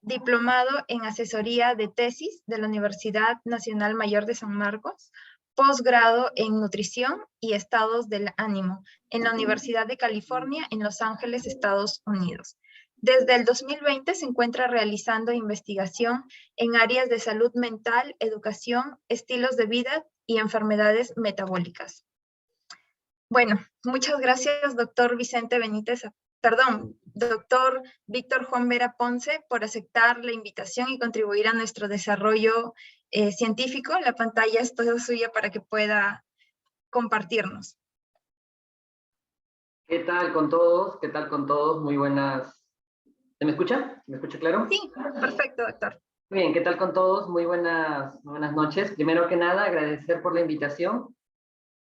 diplomado en asesoría de tesis de la Universidad Nacional Mayor de San Marcos, posgrado en nutrición y estados del ánimo en la Universidad de California en Los Ángeles, Estados Unidos. Desde el 2020 se encuentra realizando investigación en áreas de salud mental, educación, estilos de vida y enfermedades metabólicas. Bueno, muchas gracias, doctor doctor Víctor Juan Vera Ponce, por aceptar la invitación y contribuir a nuestro desarrollo científico. La pantalla es toda suya para que pueda compartirnos. ¿Qué tal con todos? ¿Qué tal con todos? Muy buenas. ¿Se me escucha? ¿Se me escucha claro? Sí, perfecto, doctor. Muy bien, ¿qué tal con todos? Muy buenas noches. Primero que nada, agradecer por la invitación.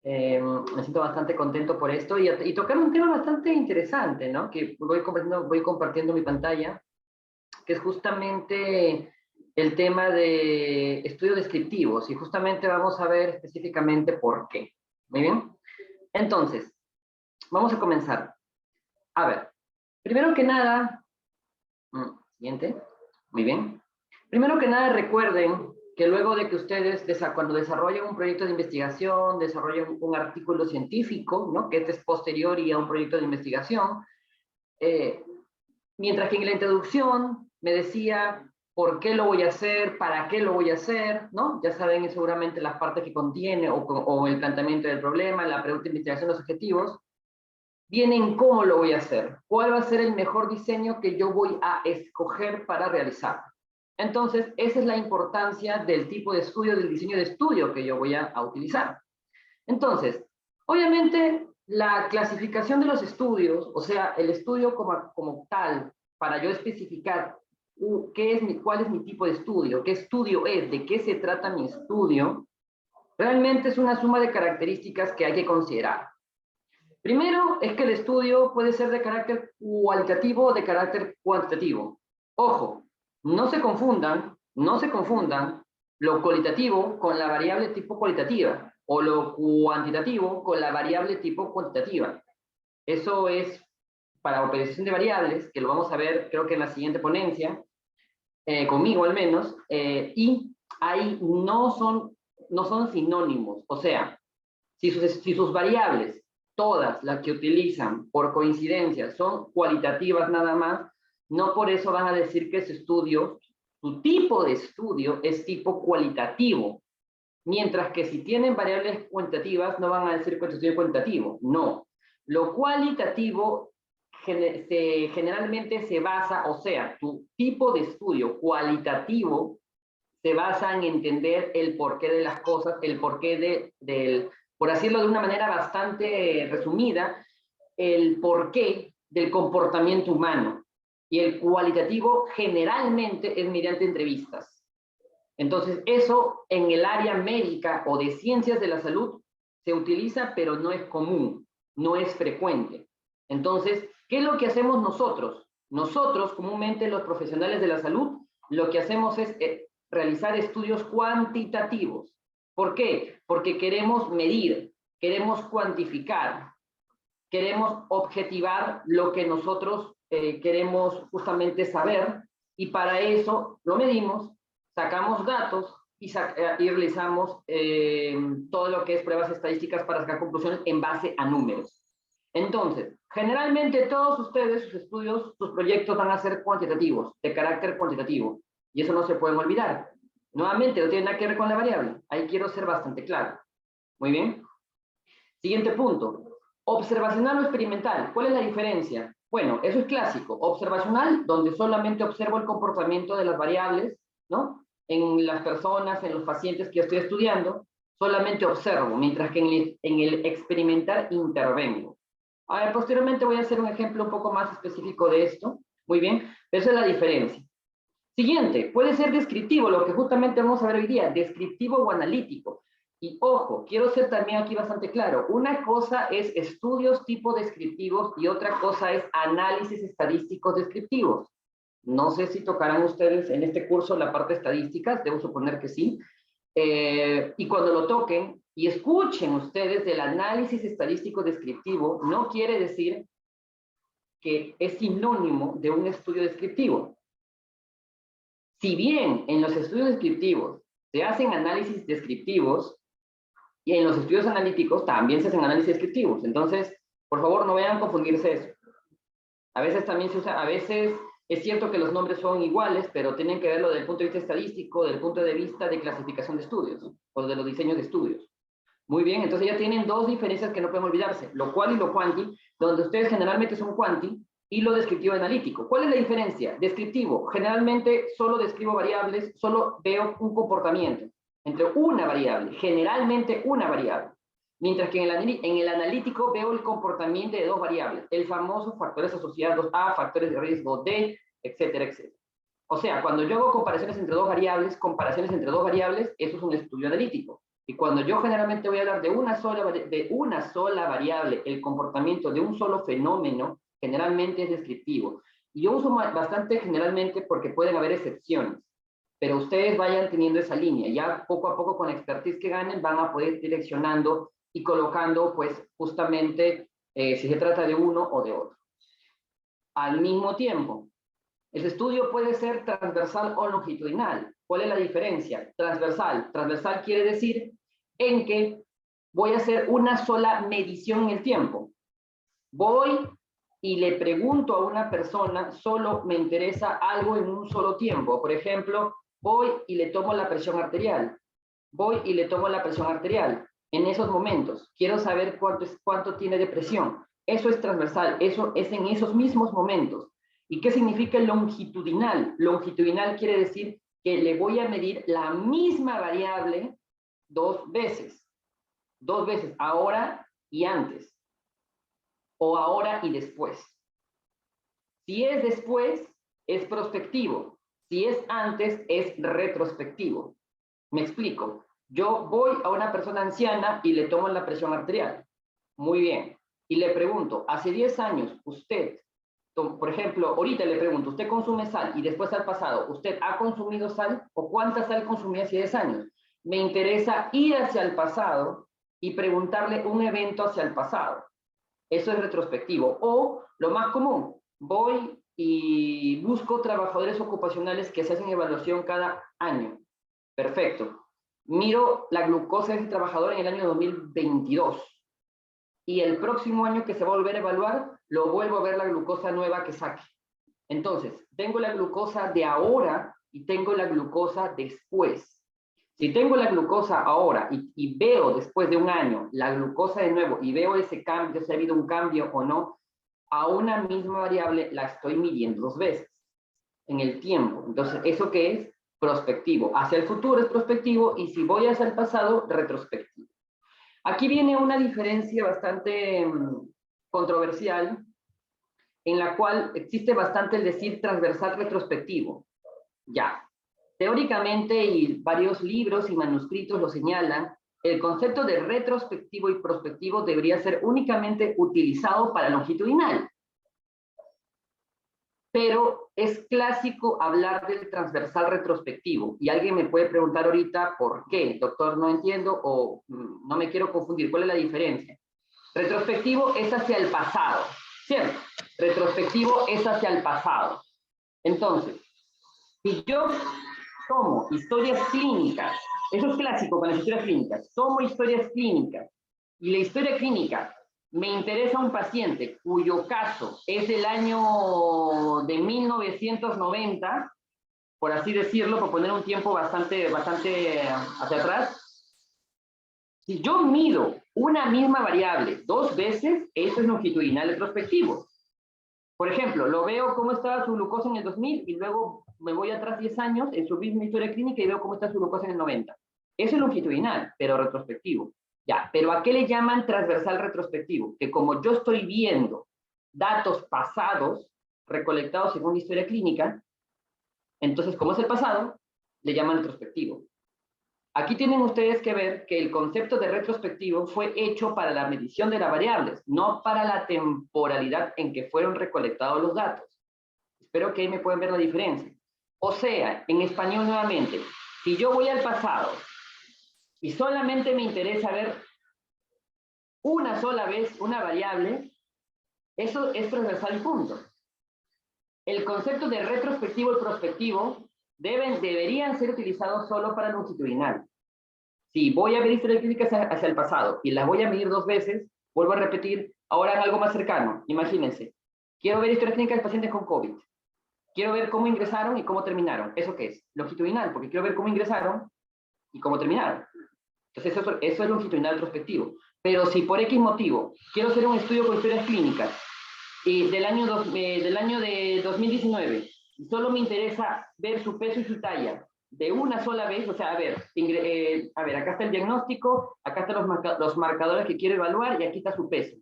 Me siento bastante contento por esto y tocar un tema bastante interesante, ¿no? Que voy compartiendo mi pantalla, que es justamente el tema de estudios descriptivos, y justamente vamos a ver específicamente por qué. Muy bien. Entonces, vamos a comenzar. A ver, primero que nada, siguiente, muy bien. Primero que nada, recuerden que luego de que ustedes, cuando desarrollen un proyecto de investigación, desarrollen un artículo científico, ¿no? Que este es posterior y a un proyecto de investigación, mientras que en la introducción me decía por qué lo voy a hacer, para qué lo voy a hacer, ¿no? Ya saben seguramente las partes que contiene o el planteamiento del problema, la pregunta de investigación, los objetivos. Vienen cómo lo voy a hacer, cuál va a ser el mejor diseño que yo voy a escoger para realizar. Entonces, esa es la importancia del tipo de estudio, del diseño de estudio que yo voy a utilizar. Entonces, obviamente, la clasificación de los estudios, o sea, el estudio como tal, para yo especificar cuál es mi tipo de estudio, qué estudio es, de qué se trata mi estudio, realmente es una suma de características que hay que considerar. Primero, es que el estudio puede ser de carácter cualitativo o de carácter cuantitativo. Ojo, no se confundan lo cualitativo con la variable tipo cualitativa o lo cuantitativo con la variable tipo cuantitativa. Eso es para operación de variables, que lo vamos a ver creo que en la siguiente ponencia, conmigo al menos, y ahí no son sinónimos. O sea, si sus variables, todas las que utilizan por coincidencia, son cualitativas nada más, no por eso van a decir que ese estudio, su tipo de estudio es tipo cualitativo. Mientras que si tienen variables cuantitativas, no van a decir que es estudio cuantitativo. No. Lo cualitativo generalmente se basa, o sea, tu tipo de estudio cualitativo se basa en entender el porqué de las cosas, el porqué por decirlo de una manera bastante resumida, el porqué del comportamiento humano. Y el cualitativo generalmente es mediante entrevistas. Entonces, eso en el área médica o de ciencias de la salud se utiliza, pero no es común, no es frecuente. Entonces, ¿qué es lo que hacemos nosotros? Nosotros, comúnmente los profesionales de la salud, lo que hacemos es realizar estudios cuantitativos. ¿Por qué? Porque queremos medir, queremos cuantificar, queremos objetivar lo que nosotros queremos justamente saber, y para eso lo medimos, sacamos datos y realizamos todo lo que es pruebas estadísticas para sacar conclusiones en base a números. Entonces, generalmente todos ustedes, sus estudios, sus proyectos van a ser cuantitativos, de carácter cuantitativo, y eso no se pueden olvidar. Nuevamente, no tiene nada que ver con la variable. Ahí quiero ser bastante claro. Muy bien. Siguiente punto. Observacional o experimental. ¿Cuál es la diferencia? Bueno, eso es clásico. Observacional, donde solamente observo el comportamiento de las variables, ¿no? En las personas, en los pacientes que yo estoy estudiando, solamente observo, mientras que en el experimental intervengo. A ver, posteriormente voy a hacer un ejemplo un poco más específico de esto. Muy bien, esa es la diferencia. Siguiente, puede ser descriptivo, lo que justamente vamos a ver hoy día, descriptivo o analítico. Y ojo, quiero ser también aquí bastante claro, una cosa es estudios tipo descriptivos y otra cosa es análisis estadísticos descriptivos. No sé si tocarán ustedes en este curso la parte estadística, debo suponer que sí. Y cuando lo toquen y escuchen ustedes del análisis estadístico descriptivo, no quiere decir que es sinónimo de un estudio descriptivo. Si bien en los estudios descriptivos se hacen análisis descriptivos, y en los estudios analíticos también se hacen análisis descriptivos. Entonces, por favor, no vayan a confundirse eso. A veces también se usa, a veces es cierto que los nombres son iguales, pero tienen que verlo desde el punto de vista estadístico, desde el punto de vista de clasificación de estudios, o de los diseños de estudios. Muy bien, entonces ya tienen dos diferencias que no podemos olvidarse, lo cual y lo cuanti, donde ustedes generalmente son cuanti, y lo descriptivo analítico. ¿Cuál es la diferencia? Descriptivo, generalmente solo describo variables, solo veo un comportamiento entre una variable, generalmente una variable. Mientras que en el analítico veo el comportamiento de dos variables, el famoso factores asociados a, factores de riesgo de, etcétera, etcétera. O sea, cuando yo hago comparaciones entre dos variables, eso es un estudio analítico. Y cuando yo generalmente voy a hablar de una sola variable, el comportamiento de un solo fenómeno, generalmente es descriptivo. Y yo uso bastante generalmente porque pueden haber excepciones. Pero ustedes vayan teniendo esa línea. Ya poco a poco con la expertise que ganen van a poder ir direccionando y colocando, pues, justamente si se trata de uno o de otro. Al mismo tiempo, el estudio puede ser transversal o longitudinal. ¿Cuál es la diferencia? Transversal. Transversal quiere decir en que voy a hacer una sola medición en el tiempo. Voy y le pregunto a una persona, solo me interesa algo en un solo tiempo. Por ejemplo, voy y le tomo la presión arterial. Voy y le tomo la presión arterial. En esos momentos, quiero saber cuánto tiene de presión. Eso es transversal, eso es en esos mismos momentos. ¿Y qué significa longitudinal? Longitudinal quiere decir que le voy a medir la misma variable dos veces, ahora y antes, o ahora y después. Si es después, es prospectivo. Si es antes, es retrospectivo. Me explico. Yo voy a una persona anciana y le tomo la presión arterial. Muy bien. Y le pregunto, hace 10 años, usted, por ejemplo, ahorita le pregunto, ¿usted consume sal? Y después al pasado, ¿usted ha consumido sal? ¿O cuánta sal consumía hace 10 años? Me interesa ir hacia el pasado y preguntarle un evento hacia el pasado. Eso es retrospectivo. O, lo más común, voy y busco trabajadores ocupacionales que se hacen evaluación cada año. Perfecto. Miro la glucosa de ese trabajador en el año 2022. Y el próximo año que se va a volver a evaluar, lo vuelvo a ver la glucosa nueva que saque. Entonces, tengo la glucosa de ahora y tengo la glucosa después. Si tengo la glucosa ahora y veo después de un año la glucosa de nuevo y veo ese cambio, si ha habido un cambio o no, a una misma variable la estoy midiendo dos veces en el tiempo. Entonces, ¿eso qué es? Prospectivo. Hacia el futuro es prospectivo y si voy hacia el pasado, retrospectivo. Aquí viene una diferencia bastante controversial en la cual existe bastante el decir transversal retrospectivo. Ya. Teóricamente, y varios libros y manuscritos lo señalan, el concepto de retrospectivo y prospectivo debería ser únicamente utilizado para longitudinal. Pero es clásico hablar del transversal retrospectivo. Y alguien me puede preguntar ahorita, ¿por qué? Doctor, no entiendo o no me quiero confundir. ¿Cuál es la diferencia? Retrospectivo es hacia el pasado, ¿cierto? Retrospectivo es hacia el pasado. Entonces, si yo tomo historias clínicas, eso es clásico con las historias clínicas, tomo historias clínicas y la historia clínica me interesa un paciente cuyo caso es del año de 1990, por así decirlo, por poner un tiempo bastante hacia atrás. Si yo mido una misma variable dos veces, eso es longitudinal retrospectivo. Por ejemplo, lo veo cómo estaba su glucosa en el 2000 y luego me voy atrás 10 años en su misma historia clínica y veo cómo está su glucosa en el 90. Eso es longitudinal, pero retrospectivo. Ya, pero ¿a qué le llaman transversal retrospectivo? Que como yo estoy viendo datos pasados recolectados según la historia clínica, entonces, como es el pasado, le llaman retrospectivo. Aquí tienen ustedes que ver que el concepto de retrospectivo fue hecho para la medición de las variables, no para la temporalidad en que fueron recolectados los datos. Espero que ahí me puedan ver la diferencia. O sea, en español nuevamente, si yo voy al pasado y solamente me interesa ver una sola vez una variable, Eso es transversal y punto. El concepto de retrospectivo y prospectivo deberían ser utilizados solo para longitudinal. Si voy a ver historias clínicas hacia el pasado y las voy a medir 2 veces, vuelvo a repetir, ahora en algo más cercano. Imagínense, quiero ver historias clínicas de pacientes con COVID. Quiero ver cómo ingresaron y cómo terminaron. ¿Eso qué es? Longitudinal, porque quiero ver cómo ingresaron y cómo terminaron. Entonces eso es longitudinal prospectivo. Pero si por X motivo quiero hacer un estudio con historias clínicas del año de 2019, y solo me interesa ver su peso y su talla de una sola vez, o sea, a ver, acá está el diagnóstico, acá están los marcadores que quiero evaluar y aquí está su peso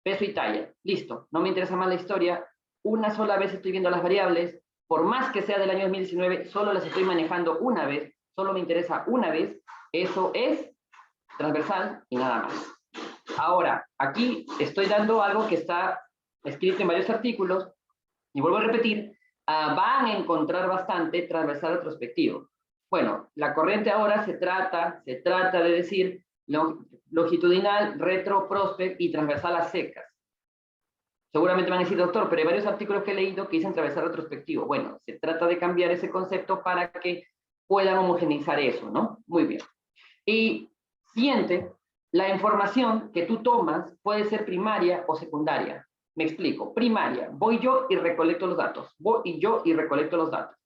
y talla, listo, no me interesa más la historia, una sola vez estoy viendo las variables, por más que sea del año 2019, solo las estoy manejando una vez, solo me interesa una vez, eso es transversal y nada más. Ahora, aquí estoy dando algo que está escrito en varios artículos, y vuelvo a repetir, van a encontrar bastante transversal retrospectivo. Bueno, la corriente ahora se trata de decir longitudinal, retro, prospect y transversal a secas. Seguramente van a decir, doctor, pero hay varios artículos que he leído que dicen transversal retrospectivo. Bueno, se trata de cambiar ese concepto para que puedan homogeneizar eso, ¿no? Muy bien. Y siguiente, la información que tú tomas puede ser primaria o secundaria. Me explico. Primaria, voy yo y recolecto los datos.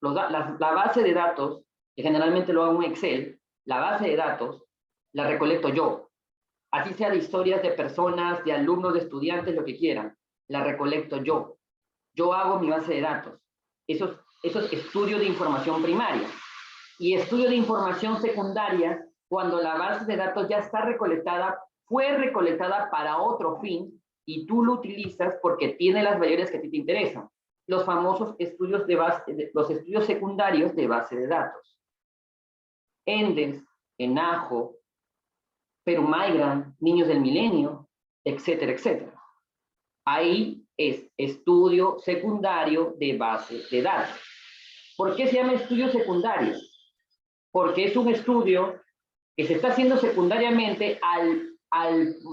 La base de datos, que generalmente lo hago en Excel, la base de datos la recolecto yo. Así sea de historias de personas, de alumnos, de estudiantes, lo que quieran. La recolecto yo. Yo hago mi base de datos. Eso es estudio de información primaria. Y estudio de información secundaria, cuando la base de datos ya está recolectada, fue recolectada para otro fin, y tú lo utilizas porque tiene las variables que a ti te interesan. Los famosos estudios los estudios secundarios de base de datos. ENDES, ENAJO, Perumaigram, Niños del Milenio, etcétera, etcétera. Ahí es estudio secundario de base de datos. ¿Por qué se llama estudio secundario? Porque es un estudio que se está haciendo secundariamente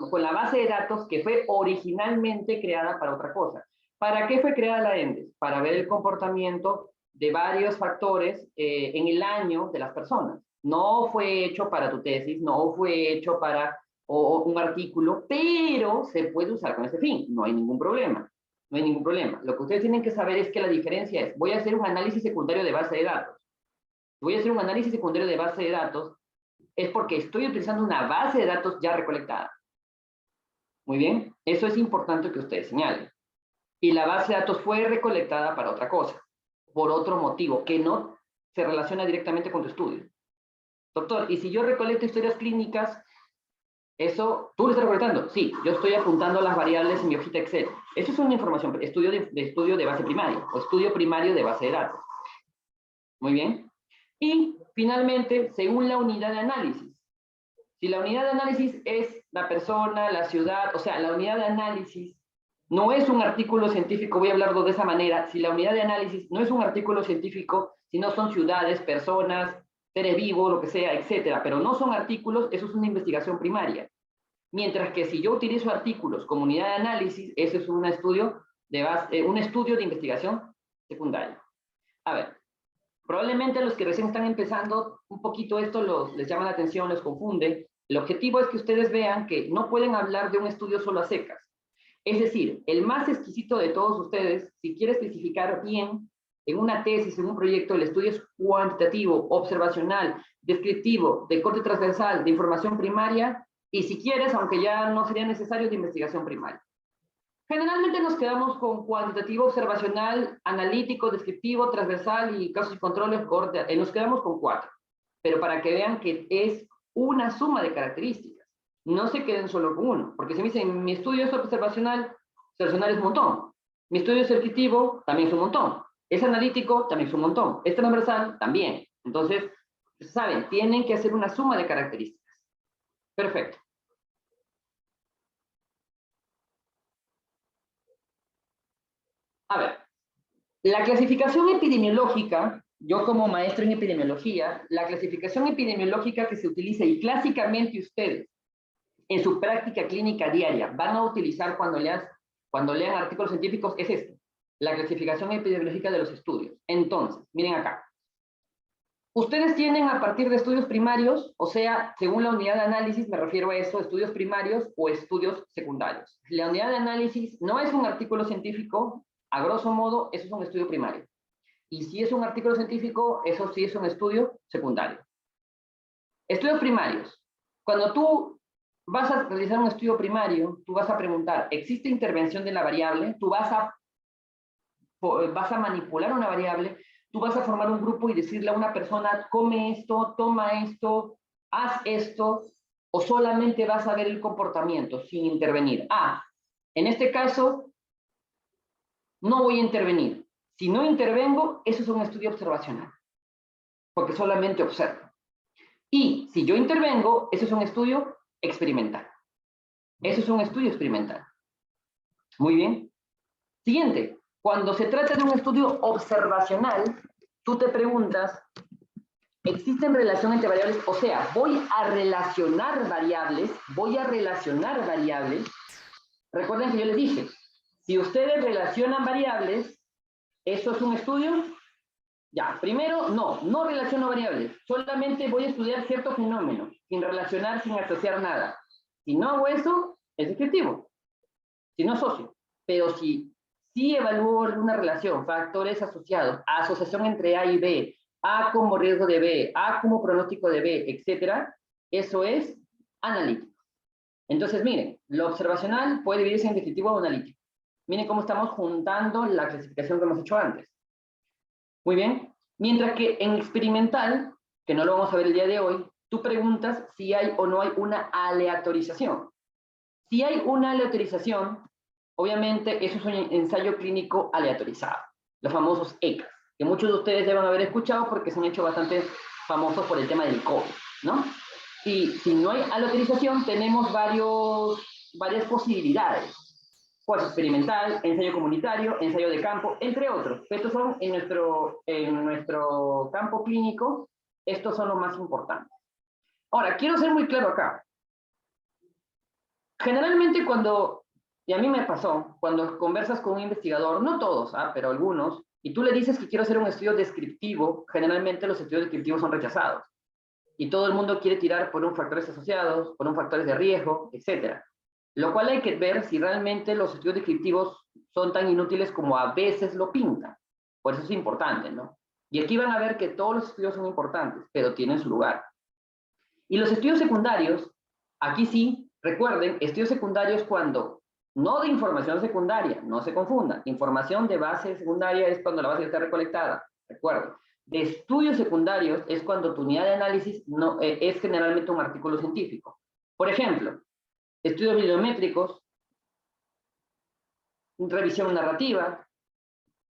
con la base de datos que fue originalmente creada para otra cosa. ¿Para qué fue creada la ENDES? Para ver el comportamiento de varios factores en el año de las personas. No fue hecho para tu tesis, no fue hecho para un artículo, pero se puede usar con ese fin, no hay ningún problema. No hay ningún problema. Lo que ustedes tienen que saber es que la diferencia es, voy a hacer un análisis secundario de base de datos. Voy a hacer un análisis secundario de base de datos, es porque estoy utilizando una base de datos ya recolectada. Muy bien, eso es importante que ustedes señalen. Y la base de datos fue recolectada para otra cosa, por otro motivo, que no se relaciona directamente con tu estudio. Doctor, ¿y si yo recolecto historias clínicas, eso, tú lo estás recolectando? Sí, yo estoy apuntando las variables en mi hojita Excel. Eso es una información, estudio de base primaria, o estudio primario de base de datos. Muy bien. Y finalmente, según la unidad de análisis. Si la unidad de análisis es la persona, la ciudad, o sea, la unidad de análisis no es un artículo científico, voy a hablarlo de esa manera, si la unidad de análisis no es un artículo científico, sino son ciudades, personas, seres vivos, lo que sea, etcétera, pero no son artículos, eso es una investigación primaria. Mientras que si yo utilizo artículos como unidad de análisis, eso es un estudio de investigación secundaria. A ver, probablemente a los que recién están empezando un poquito esto les llama la atención, les confunde. El objetivo es que ustedes vean que no pueden hablar de un estudio solo a secas. Es decir, el más exquisito de todos ustedes, si quiere especificar bien en una tesis, en un proyecto, el estudio es cuantitativo, observacional, descriptivo, de corte transversal, de información primaria, y si quieres, aunque ya no sería necesario, de investigación primaria. Generalmente nos quedamos con cuantitativo, observacional, analítico, descriptivo, transversal y casos y controles, nos quedamos con 4. Pero para que vean que es una suma de características. No se queden solo con uno, porque si me dicen, mi estudio es observacional es un montón. Mi estudio es descriptivo, también es un montón. Es analítico, también es un montón. Es transversal, también. Entonces, saben, tienen que hacer una suma de características. Perfecto. A ver, la clasificación epidemiológica, yo como maestro en epidemiología, la clasificación epidemiológica que se utiliza y clásicamente ustedes en su práctica clínica diaria van a utilizar cuando cuando lean artículos científicos es esto, la clasificación epidemiológica de los estudios. Entonces, miren acá. Ustedes tienen a partir de estudios primarios, o sea, según la unidad de análisis, me refiero a eso, estudios primarios o estudios secundarios. La unidad de análisis no es un artículo científico, a grosso modo, eso es un estudio primario. Y si es un artículo científico, eso sí es un estudio secundario. Estudios primarios. Cuando tú vas a realizar un estudio primario, tú vas a preguntar, ¿existe intervención de la variable? Tú vas a manipular una variable, tú vas a formar un grupo y decirle a una persona, come esto, toma esto, haz esto, o solamente vas a ver el comportamiento sin intervenir. En este caso, no voy a intervenir. Si no intervengo, eso es un estudio observacional, porque solamente observo. Y si yo intervengo, eso es un estudio experimental. Eso es un estudio experimental. Muy bien. Siguiente. Cuando se trata de un estudio observacional, tú te preguntas, ¿existen relación entre variables? O sea, voy a relacionar variables. Recuerden que yo les dije, si ustedes relacionan variables, ¿eso es un estudio? Ya, primero, no relaciono variables. Solamente voy a estudiar cierto fenómeno, sin relacionar, sin asociar nada. Si no hago eso, es descriptivo. Si no asocio. Pero si evalúo una relación, factores asociados, asociación entre A y B, A como riesgo de B, A como pronóstico de B, etc., eso es analítico. Entonces, miren, lo observacional puede dividirse en descriptivo o analítico. Miren cómo estamos juntando la clasificación que hemos hecho antes. Muy bien. Mientras que en experimental, que no lo vamos a ver el día de hoy, tú preguntas si hay o no hay una aleatorización. Si hay una aleatorización, obviamente eso es un ensayo clínico aleatorizado, los famosos ECAS, que muchos de ustedes deben haber escuchado porque se han hecho bastante famosos por el tema del COVID, ¿no? Y si no hay aleatorización, tenemos varias posibilidades. Pues experimental, ensayo comunitario, ensayo de campo, entre otros. Estos son en nuestro campo clínico, estos son los más importantes. Ahora, quiero ser muy claro acá. Generalmente y a mí me pasó, cuando conversas con un investigador, no todos, pero algunos, y tú le dices que quiero hacer un estudio descriptivo, generalmente los estudios descriptivos son rechazados. Y todo el mundo quiere tirar por un factores asociados, por un factores de riesgo, etc. Lo cual hay que ver si realmente los estudios descriptivos son tan inútiles como a veces lo pintan. Por eso es importante, ¿no? Y aquí van a ver que todos los estudios son importantes, pero tienen su lugar. Y los estudios secundarios, aquí sí, recuerden, estudios secundarios cuando, no de información secundaria, no se confundan. Información de base secundaria es cuando la base está recolectada, recuerden. De estudios secundarios es cuando tu unidad de análisis es generalmente un artículo científico. Por ejemplo, estudios bibliométricos, revisión narrativa,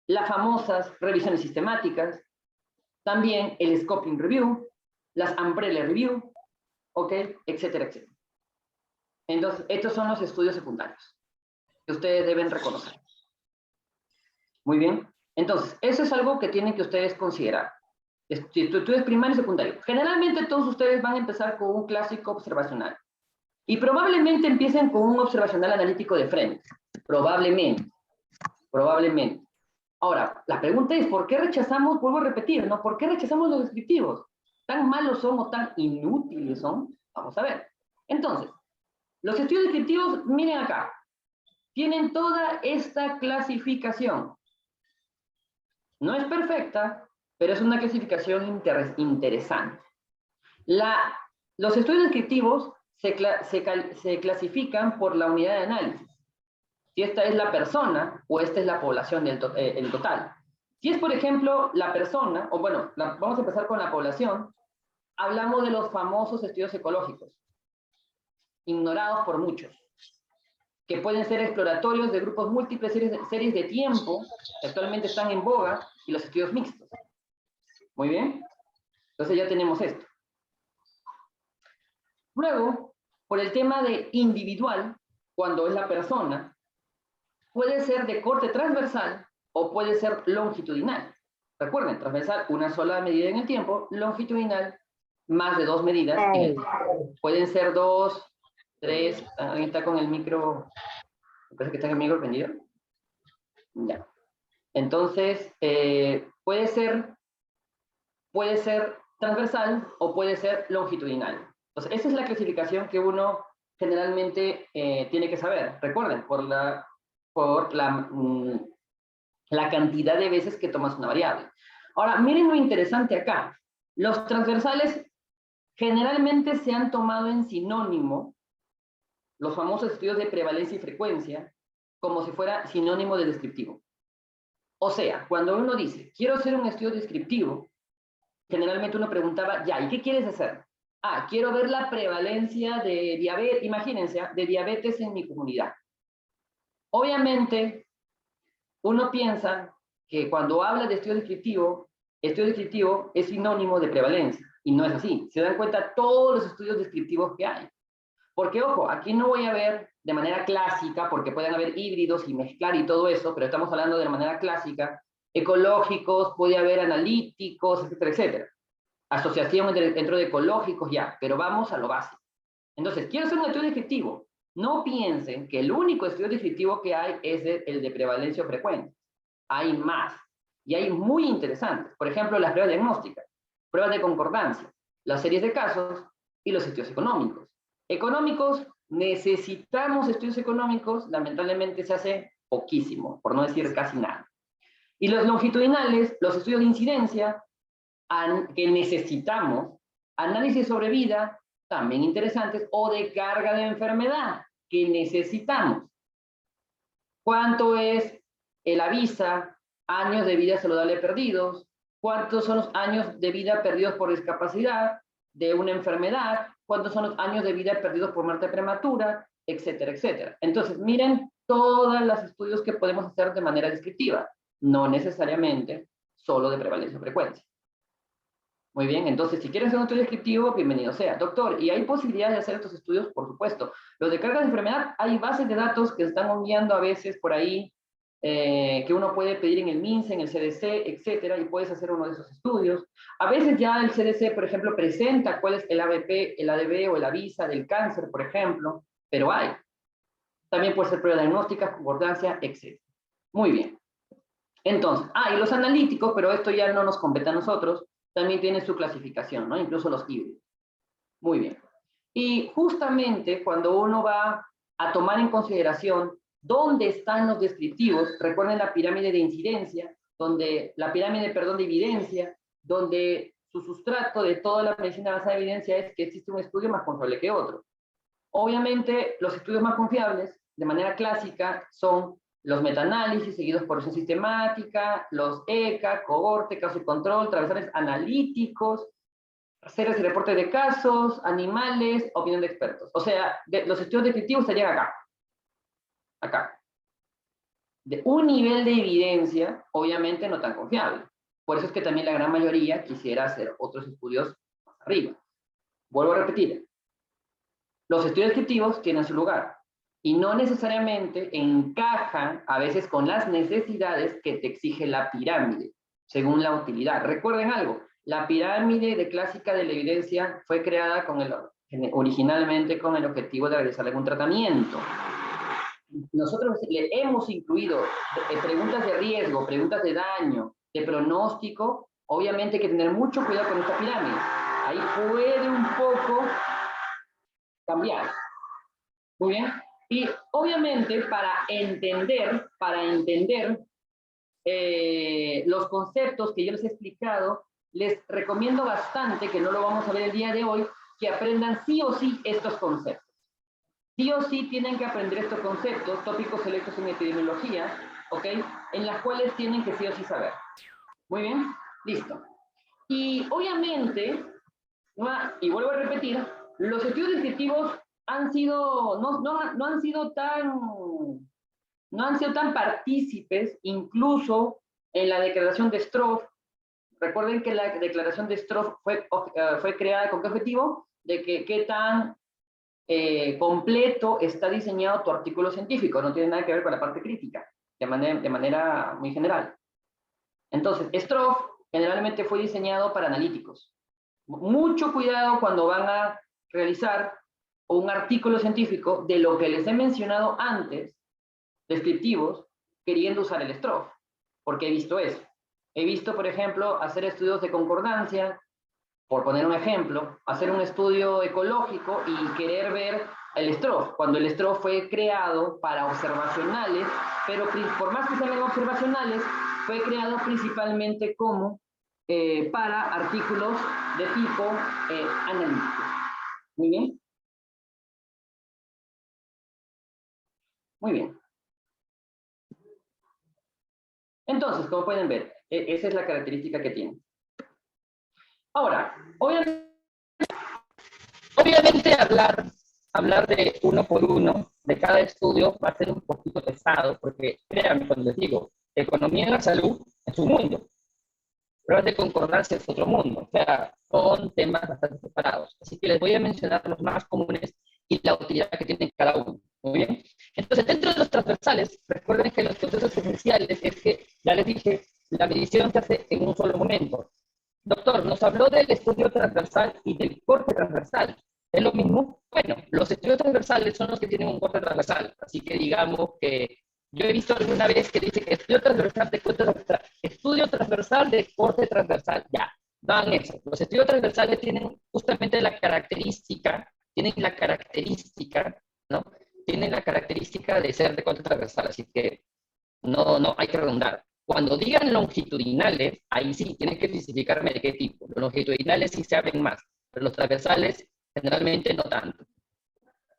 las famosas revisiones sistemáticas, también el scoping review, las umbrella review, ¿ok? Etcétera, etcétera. Entonces, estos son los estudios secundarios que ustedes deben reconocer. Muy bien. Entonces, eso es algo que tienen que ustedes considerar. Estudios primario y secundario. Generalmente todos ustedes van a empezar con un clásico observacional. Y probablemente empiecen con un observacional analítico de frente. Probablemente. Ahora, la pregunta es, ¿por qué rechazamos, vuelvo a repetir, ¿no? ¿Por qué rechazamos los descriptivos? ¿Tan malos son o tan inútiles son? Vamos a ver. Entonces, los estudios descriptivos, miren acá, tienen toda esta clasificación. No es perfecta, pero es una clasificación interesante. Los estudios descriptivos se clasifican por la unidad de análisis. Si esta es la persona o esta es la población el total. Si es, por ejemplo, la persona, o bueno, vamos a empezar con la población, hablamos de los famosos estudios ecológicos, ignorados por muchos, que pueden ser exploratorios de grupos múltiples, series de tiempo, que actualmente están en boga, y los estudios mixtos. Muy bien. Entonces ya tenemos esto. Luego, por el tema de individual, cuando es la persona, puede ser de corte transversal o puede ser longitudinal. Recuerden, transversal, una sola medida en el tiempo, longitudinal, más de 2 medidas en el tiempo. Pueden ser 2, 3, alguien está con el micro Parece que está el micro prendido. Ya. Entonces, puede ser transversal o puede ser longitudinal. Entonces, esa es la clasificación que uno generalmente tiene que saber. Recuerden, por la cantidad de veces que tomas una variable. Ahora, miren lo interesante acá. Los transversales generalmente se han tomado en sinónimo, los famosos estudios de prevalencia y frecuencia, como si fuera sinónimo de descriptivo. O sea, cuando uno dice, quiero hacer un estudio descriptivo, generalmente uno preguntaba, ya, ¿y qué quieres hacer? Ah, quiero ver la prevalencia de diabetes, imagínense, de diabetes en mi comunidad. Obviamente, uno piensa que cuando habla de estudio descriptivo es sinónimo de prevalencia, y no es así. Se dan cuenta todos los estudios descriptivos que hay. Porque, ojo, aquí no voy a ver de manera clásica, porque pueden haber híbridos y mezclar y todo eso, pero estamos hablando de manera clásica, ecológicos, puede haber analíticos, etcétera, etcétera. Asociación dentro de ecológicos, ya, pero vamos a lo básico. Entonces, quiero hacer un estudio descriptivo. No piensen que el único estudio descriptivo que hay es el de prevalencia o frecuencia. Hay más, y hay muy interesantes. Por ejemplo, las pruebas diagnósticas, pruebas de concordancia, las series de casos y los estudios económicos. Económicos, necesitamos estudios económicos, lamentablemente se hace poquísimo, por no decir casi nada. Y los longitudinales, los estudios de incidencia, que necesitamos, análisis sobre vida, también interesantes, o de carga de enfermedad, que necesitamos. ¿Cuánto es el avisa, años de vida saludable perdidos? ¿Cuántos son los años de vida perdidos por discapacidad de una enfermedad? ¿Cuántos son los años de vida perdidos por muerte prematura? Etcétera, etcétera. Entonces, miren todos los estudios que podemos hacer de manera descriptiva, no necesariamente solo de prevalencia o frecuencia. Muy bien, entonces, si quieren hacer un estudio descriptivo, bienvenido sea. Doctor, ¿y hay posibilidades de hacer estos estudios? Por supuesto. Los de carga de enfermedad, hay bases de datos que están enviando a veces por ahí, que uno puede pedir en el MINSA, en el CDC, etcétera, y puedes hacer uno de esos estudios. A veces ya el CDC, por ejemplo, presenta cuál es el ABP, el ADB o el AVISA del cáncer, por ejemplo, pero hay. También puede ser prueba diagnóstica, concordancia, etcétera. Muy bien. Entonces, y los analíticos, pero esto ya no nos compete a nosotros, también tienen su clasificación, ¿no? Incluso los híbridos. Muy bien. Y justamente cuando uno va a tomar en consideración dónde están los descriptivos, recuerden la pirámide de incidencia, la pirámide, perdón, de evidencia, donde su sustrato de toda la medicina basada en evidencia es que existe un estudio más confiable que otro. Obviamente, los estudios más confiables, de manera clásica, son los metaanálisis seguidos por revisión sistemática, los ECA, cohorte, caso y control, transversales analíticos, series y reportes de casos, animales, opinión de expertos. O sea, los estudios descriptivos estarían acá. Acá. De un nivel de evidencia, obviamente no tan confiable. Por eso es que también la gran mayoría quisiera hacer otros estudios más arriba. Vuelvo a repetir. Los estudios descriptivos tienen su lugar y no necesariamente encajan a veces con las necesidades que te exige la pirámide, según la utilidad. Recuerden algo, la pirámide de clásica de la evidencia fue creada originalmente con el objetivo de realizar algún tratamiento. Nosotros le hemos incluido preguntas de riesgo, preguntas de daño, de pronóstico. Obviamente hay que tener mucho cuidado con esta pirámide. Ahí puede un poco cambiar. Muy bien. Y obviamente para entender los conceptos que yo les he explicado, les recomiendo bastante, que no lo vamos a ver el día de hoy, que aprendan sí o sí estos conceptos. Sí o sí tienen que aprender estos conceptos, tópicos selectos en epidemiología, ¿ok? En las cuales tienen que sí o sí saber. Muy bien, listo. Y obviamente, y vuelvo a repetir, los estudios descriptivos no han sido tan partícipes, incluso en la declaración de Stroff. Recuerden que la declaración de Stroff fue creada con qué objetivo, de que qué tan completo está diseñado tu artículo científico, no tiene nada que ver con la parte crítica, de manera muy general. Entonces, Stroff generalmente fue diseñado para analíticos. Mucho cuidado cuando van a realizar un artículo científico de lo que les he mencionado antes, descriptivos queriendo usar el STROF, porque he visto eso. He visto, por ejemplo, hacer estudios de concordancia, por poner un ejemplo, hacer un estudio ecológico y querer ver el STROF, cuando el STROF fue creado para observacionales, pero por más que sean observacionales, fue creado principalmente como para artículos de tipo analítico. Muy bien. Muy bien. Entonces, como pueden ver, esa es la característica que tiene. Ahora, obviamente hablar de uno por uno de cada estudio va a ser un poquito pesado, porque créanme cuando les digo, economía en la salud es un mundo, pruebas de concordancia es otro mundo, o sea, son temas bastante separados. Así que les voy a mencionar los más comunes y la utilidad que tienen cada uno. Muy bien. Entonces, dentro de los transversales, recuerden que los procesos esenciales es que, ya les dije, la medición se hace en un solo momento. Doctor, nos habló del estudio transversal y del corte transversal. ¿Es lo mismo? Bueno, los estudios transversales son los que tienen un corte transversal. Así que digamos que yo he visto alguna vez que dice que estudio transversal de corte transversal, estudio transversal de corte transversal. Ya, dan eso. Los estudios transversales tienen justamente la característica, ¿no? Tienen la característica de ser de corte transversal. Así que no hay que redundar. Cuando digan longitudinales, ahí sí, tienen que especificarme de qué tipo. Los longitudinales sí se abren más, pero los transversales generalmente no tanto.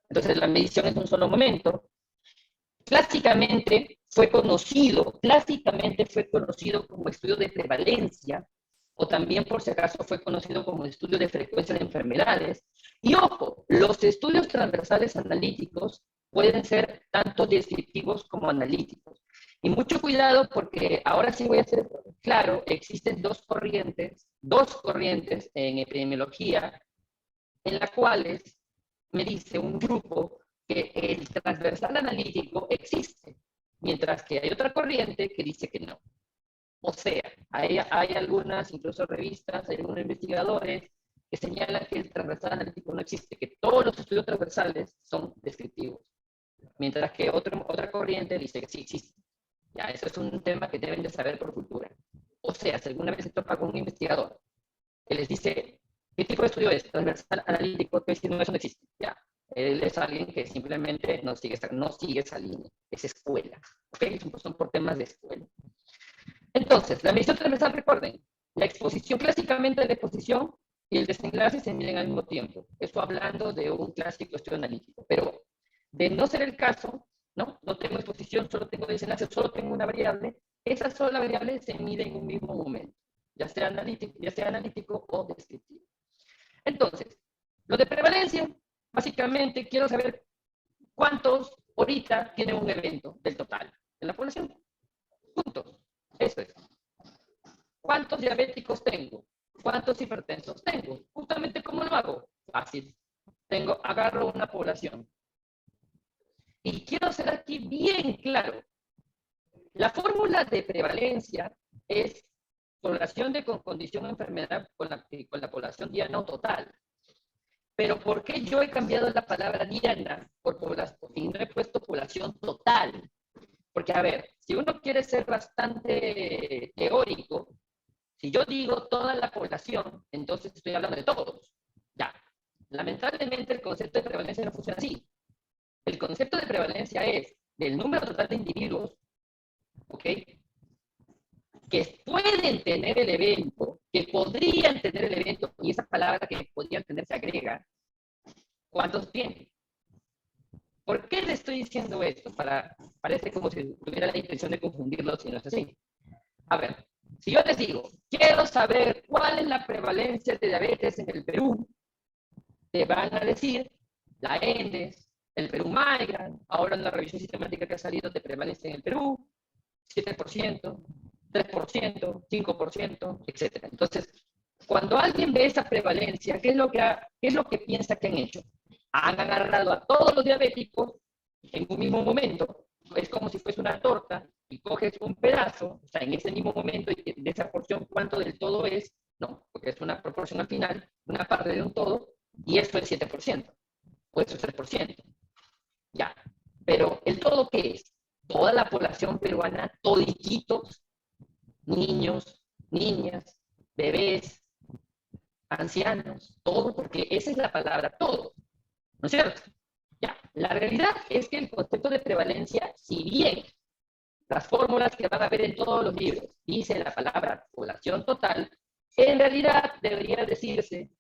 Entonces la medición es un solo momento. Clásicamente fue conocido como estudio de prevalencia, o también por si acaso fue conocido como estudio de frecuencia de enfermedades. Y ojo, los estudios transversales analíticos pueden ser tanto descriptivos como analíticos. Y mucho cuidado porque ahora sí voy a ser claro, existen dos corrientes en epidemiología en las cuales me dice un grupo que el transversal analítico existe, mientras que hay otra corriente que dice que no. O sea, hay algunas, incluso revistas, hay algunos investigadores que señalan que el transversal analítico no existe, que todos los estudios transversales son descriptivos, mientras que otra corriente dice que sí existe. Ya, eso es un tema que deben de saber por cultura. O sea, si alguna vez se topa con un investigador que les dice, ¿qué tipo de estudio es? Transversal analítico, que si no, eso no existe. Ya, él es alguien que simplemente no sigue esa línea, es escuela. ¿Okay? Son por temas de escuela. Entonces, la medición transversal, recuerden, la exposición, clásicamente la exposición y el desenlace se miden al mismo tiempo. Eso hablando de un clásico estudio analítico. Pero de no ser el caso, no tengo exposición, solo tengo desenlace, solo tengo una variable, esa sola variable se mide en un mismo momento, ya sea analítico o descriptivo. Entonces, lo de prevalencia, básicamente quiero saber cuántos ahorita tienen un evento del total de la población. Puntos. Eso es. ¿Cuántos diabéticos tengo? ¿Cuántos hipertensos tengo? Justamente, ¿cómo lo hago? Fácil. Agarro una población. Y quiero ser aquí bien claro. La fórmula de prevalencia es población con condición de enfermedad con la población diana o total. Pero ¿por qué yo he cambiado la palabra diana por población y no he puesto población total? Porque, a ver, si uno quiere ser bastante teórico, si yo digo toda la población, entonces estoy hablando de todos. Ya. Lamentablemente el concepto de prevalencia no funciona así. El concepto de prevalencia es del número total de individuos, ¿ok?, que pueden tener el evento, que podrían tener el evento, y esa palabra que podrían tener se agrega, ¿cuántos tienen? ¿Por qué le estoy diciendo esto? Parece como si tuviera la intención de confundirlos y no es así. A ver, si yo les digo, quiero saber cuál es la prevalencia de diabetes en el Perú, te van a decir la ENDES, el Perú Migrant, ahora en la revisión sistemática que ha salido de prevalencia en el Perú, 7%, 3%, 5%, etc. Entonces, cuando alguien ve esa prevalencia, ¿qué es lo que piensa que han hecho? Han agarrado a todos los diabéticos en un mismo momento, es como si fuese una torta, y coges un pedazo, o sea, en ese mismo momento, y de esa porción, ¿cuánto del todo es? No, porque es una proporción al final, una parte de un todo, y esto es 7%, o esto es 3%. Ya, pero ¿el todo qué es? toda la población peruana, todiquitos, niños, niñas, bebés, ancianos, todo, porque esa es la palabra todo, ¿no es cierto? Ya, la realidad es que el concepto de prevalencia, si bien las fórmulas que van a ver en todos los libros dice la palabra población total, en realidad debería decirse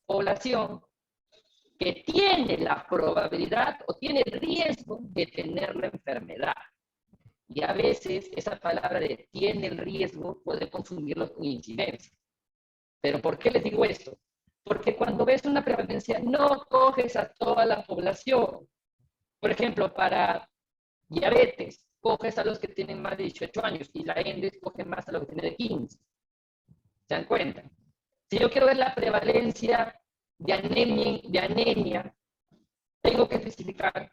población que tiene la probabilidad o tiene el riesgo de tener la enfermedad. Y a veces esa palabra de tiene el riesgo puede confundirlo con incidencia. ¿Pero por qué les digo esto? Porque cuando ves una prevalencia no coges a toda la población. Por ejemplo, para diabetes, coges a los que tienen más de 18 años y la ENDES coge más a los que tienen de 15. ¿Se dan cuenta? Si yo quiero ver la prevalencia de anemia, tengo que especificar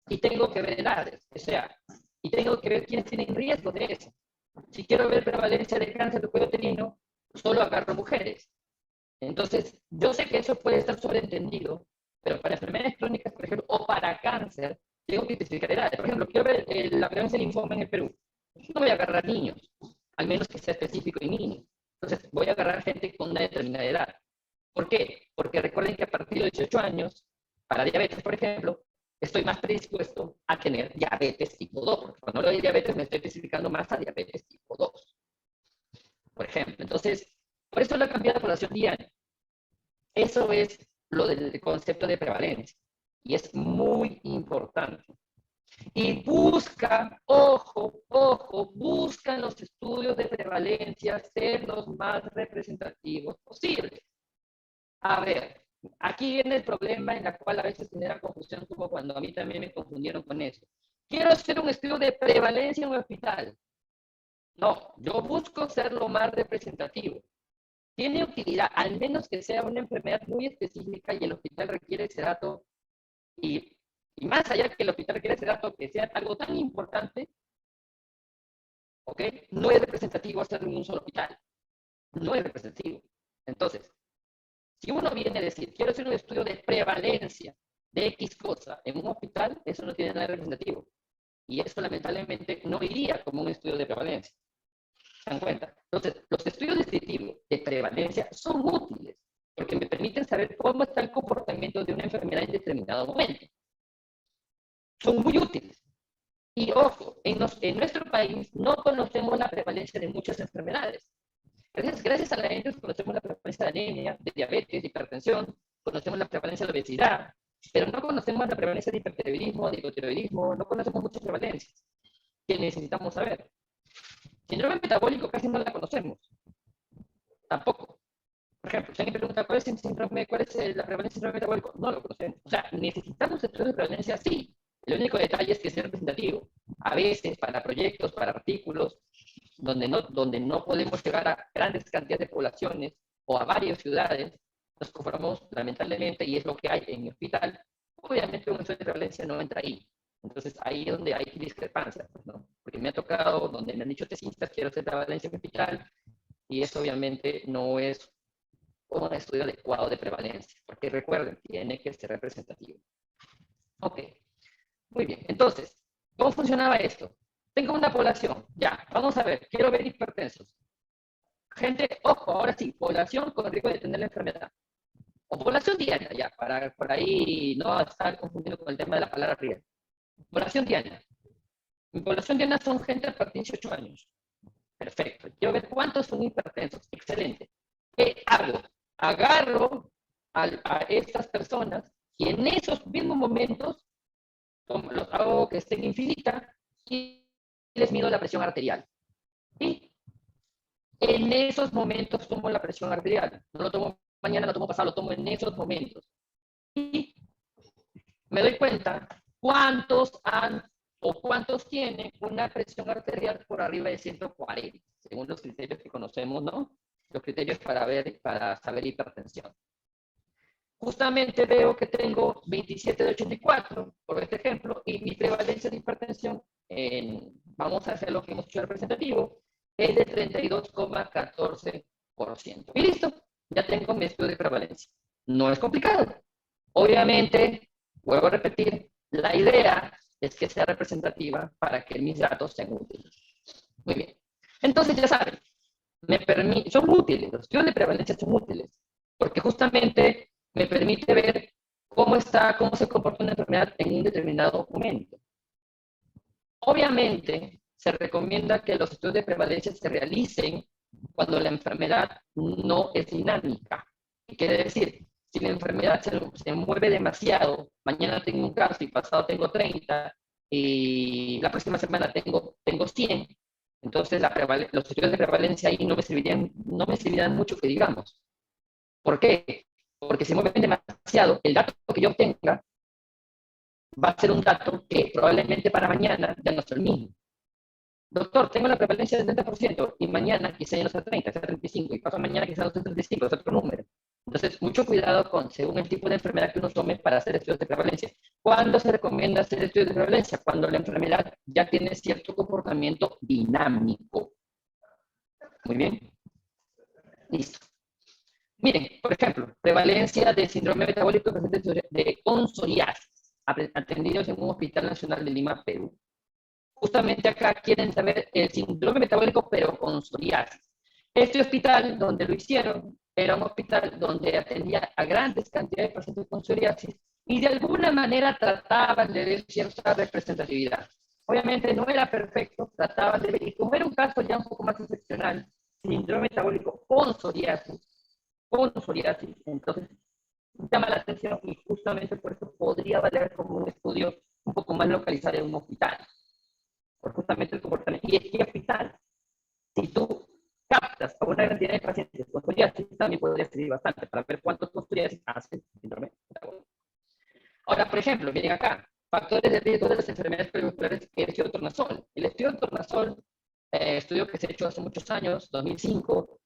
y tengo que ver edades, o sea, y tengo que ver quiénes tienen riesgo de eso. Si quiero ver prevalencia de cáncer de cuello uterino, solo agarro mujeres. Entonces, yo sé que eso puede estar sobreentendido, pero para enfermedades crónicas, por ejemplo, o para cáncer, tengo que especificar edades. Por ejemplo, quiero ver la prevalencia de linfoma en el Perú. No voy a agarrar niños, al menos que sea específico y niños. Entonces, voy a agarrar gente con una determinada edad. ¿Por qué? Porque recuerden que a partir de 18 años, para diabetes, por ejemplo, estoy más predispuesto a tener diabetes tipo 2. Porque cuando hablo de diabetes me estoy especificando más a diabetes tipo 2, por ejemplo. Entonces, por eso la cantidad de población diaria. Eso es lo del concepto de prevalencia. Y es muy importante. Y busca, ojo, ojo, buscan los estudios de prevalencia ser los más representativos posibles. A ver, aquí viene el problema en el cual a veces genera confusión, como cuando a mí también me confundieron con eso. Quiero hacer un estudio de prevalencia en un hospital. No, yo busco ser lo más representativo. Tiene utilidad, al menos que sea una enfermedad muy específica y el hospital requiere ese dato, y más allá que el hospital requiere ese dato, que sea algo tan importante, ¿ok? No es representativo hacerlo en un solo hospital. No es representativo. Entonces, si uno viene a decir, quiero hacer un estudio de prevalencia de X cosa en un hospital, eso no tiene nada de representativo. Y eso lamentablemente no iría como un estudio de prevalencia. ¿Se dan cuenta? Entonces, los estudios descriptivos de prevalencia son útiles porque me permiten saber cómo está el comportamiento de una enfermedad en determinado momento. Son muy útiles. Y ojo, en nuestro país no conocemos la prevalencia de muchas enfermedades. Gracias a la ENDES conocemos la prevalencia de anemia, de diabetes, de hipertensión, conocemos la prevalencia de obesidad, pero no conocemos la prevalencia de hipertiroidismo, de hipotiroidismo, no conocemos muchas prevalencias que necesitamos saber. Síndrome metabólico casi no la conocemos, tampoco. Por ejemplo, si alguien pregunta cuál es la prevalencia del síndrome metabólico, no lo conocemos. O sea, necesitamos estudios de prevalencia, sí. El único detalle es que sea representativo. A veces, para proyectos, para artículos, donde no podemos llegar a grandes cantidades de poblaciones o a varias ciudades, nos conformamos lamentablemente, y es lo que hay en mi hospital. Obviamente un estudio de prevalencia no entra ahí. Entonces ahí es donde hay discrepancia, ¿no? Porque me ha tocado, donde me han dicho tesistas, quiero hacer prevalencia en mi hospital, y eso obviamente no es un estudio adecuado de prevalencia, porque recuerden, tiene que ser representativo. Ok, muy bien. Entonces, ¿cómo funcionaba esto? Tengo una población, ya, vamos a ver, quiero ver hipertensos. Gente, ojo, ahora sí, población con riesgo de tener la enfermedad. O población diaria, ya, para por ahí no estar confundido con el tema de la palabra riesgo. Población diaria. Mi población diaria son gente a partir de 18 años. Perfecto. Quiero ver cuántos son hipertensos. Excelente. ¿Qué hago? Agarro a estas personas y en esos mismos momentos los hago que estén infinita y les mido la presión arterial. Y en esos momentos tomo la presión arterial. No lo tomo mañana, no lo tomo pasado, lo tomo en esos momentos. Y me doy cuenta cuántos tienen una presión arterial por arriba de 140, según los criterios que conocemos, ¿no? Los criterios para saber hipertensión. Justamente veo que tengo 27 de 84, por este ejemplo, y mi prevalencia de hipertensión, vamos a hacer lo que hemos hecho representativo, es de 32,14%. Y listo, ya tengo mi estudio de prevalencia. No es complicado. Obviamente, vuelvo a repetir, la idea es que sea representativa para que mis datos sean útiles. Muy bien. Entonces, ya saben, son útiles, los estudios de prevalencia son útiles, porque justamente me permite ver cómo se comporta una enfermedad en un determinado momento. Obviamente, se recomienda que los estudios de prevalencia se realicen cuando la enfermedad no es dinámica. ¿Qué quiere decir? Si la enfermedad se mueve demasiado, mañana tengo un caso y pasado tengo 30, y la próxima semana tengo 100, entonces los estudios de prevalencia ahí no me servirían mucho que digamos. ¿Por qué? Porque si mueven demasiado, el dato que yo obtenga va a ser un dato que probablemente para mañana ya no es el mismo. Doctor, tengo la prevalencia del 30% y mañana quizá ya no sea 30, sea 35 y paso mañana quizá no sea 35, es otro número. Entonces, mucho cuidado según el tipo de enfermedad que uno tome para hacer estudios de prevalencia. ¿Cuándo se recomienda hacer estudios de prevalencia? Cuando la enfermedad ya tiene cierto comportamiento dinámico. Muy bien. Listo. Miren, por ejemplo, prevalencia de síndrome metabólico con psoriasis, atendidos en un hospital nacional de Lima, Perú. Justamente acá quieren saber el síndrome metabólico, pero con psoriasis. Este hospital donde lo hicieron era un hospital donde atendía a grandes cantidades de pacientes con psoriasis y de alguna manera trataban de ver cierta representatividad. Obviamente no era perfecto, trataban de ver, y como era un caso ya un poco más excepcional, síndrome metabólico con psoriasis, entonces llama la atención y justamente por eso podría valer como un estudio un poco más localizado en un hospital. Por justamente el comportamiento. Y este hospital, si tú captas a una cantidad de pacientes con psoriasis, también podría servir bastante para ver cuántos con psoriasis hacen síndrome metabólico. Ahora, por ejemplo, miren acá, factores de riesgo de las enfermedades cardiovasculares, el estudio tornasol. El estudio tornasol, estudio que se ha hecho hace muchos años, 2005,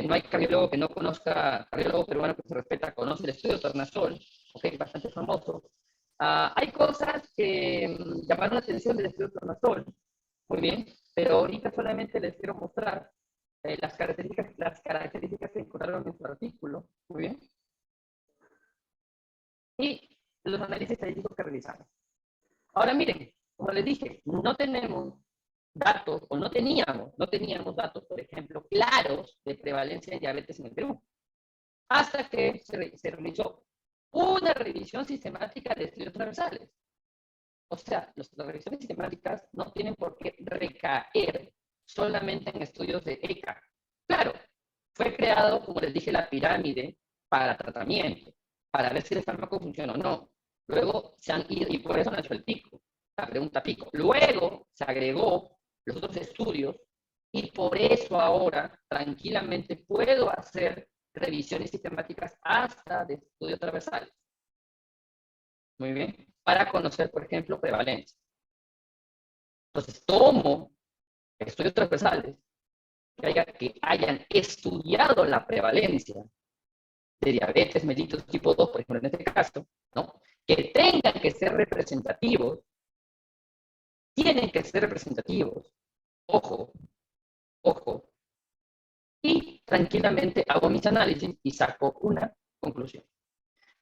no hay cardiólogo que no conozca, cardiólogo peruano que se respeta, conoce el estudio tornasol, okay, bastante famoso. Hay cosas que llamaron la atención del estudio tornasol, muy bien, pero ahorita solamente les quiero mostrar las características que encontraron en su artículo, muy bien, y los análisis estadísticos que realizaron. Ahora miren, como les dije, no tenemos datos, o no teníamos datos, por ejemplo, claros de prevalencia de diabetes en el Perú, hasta que se realizó una revisión sistemática de estudios transversales. O sea, las revisiones sistemáticas no tienen por qué recaer solamente en estudios de ECA. Claro, fue creado, como les dije, la pirámide para tratamiento, para ver si el fármaco funciona o no. Luego se han ido, y por eso nació el pico, la pregunta pico. Luego se agregó los otros estudios, y por eso ahora tranquilamente puedo hacer revisiones sistemáticas hasta de estudios transversales. Muy bien. Para conocer, por ejemplo, prevalencia. Entonces, tomo estudios transversales que hayan estudiado la prevalencia de diabetes mellitus tipo 2, por ejemplo, en este caso, ¿no? Que tengan que ser representativos, tienen que ser representativos, ojo, y tranquilamente hago mis análisis y saco una conclusión.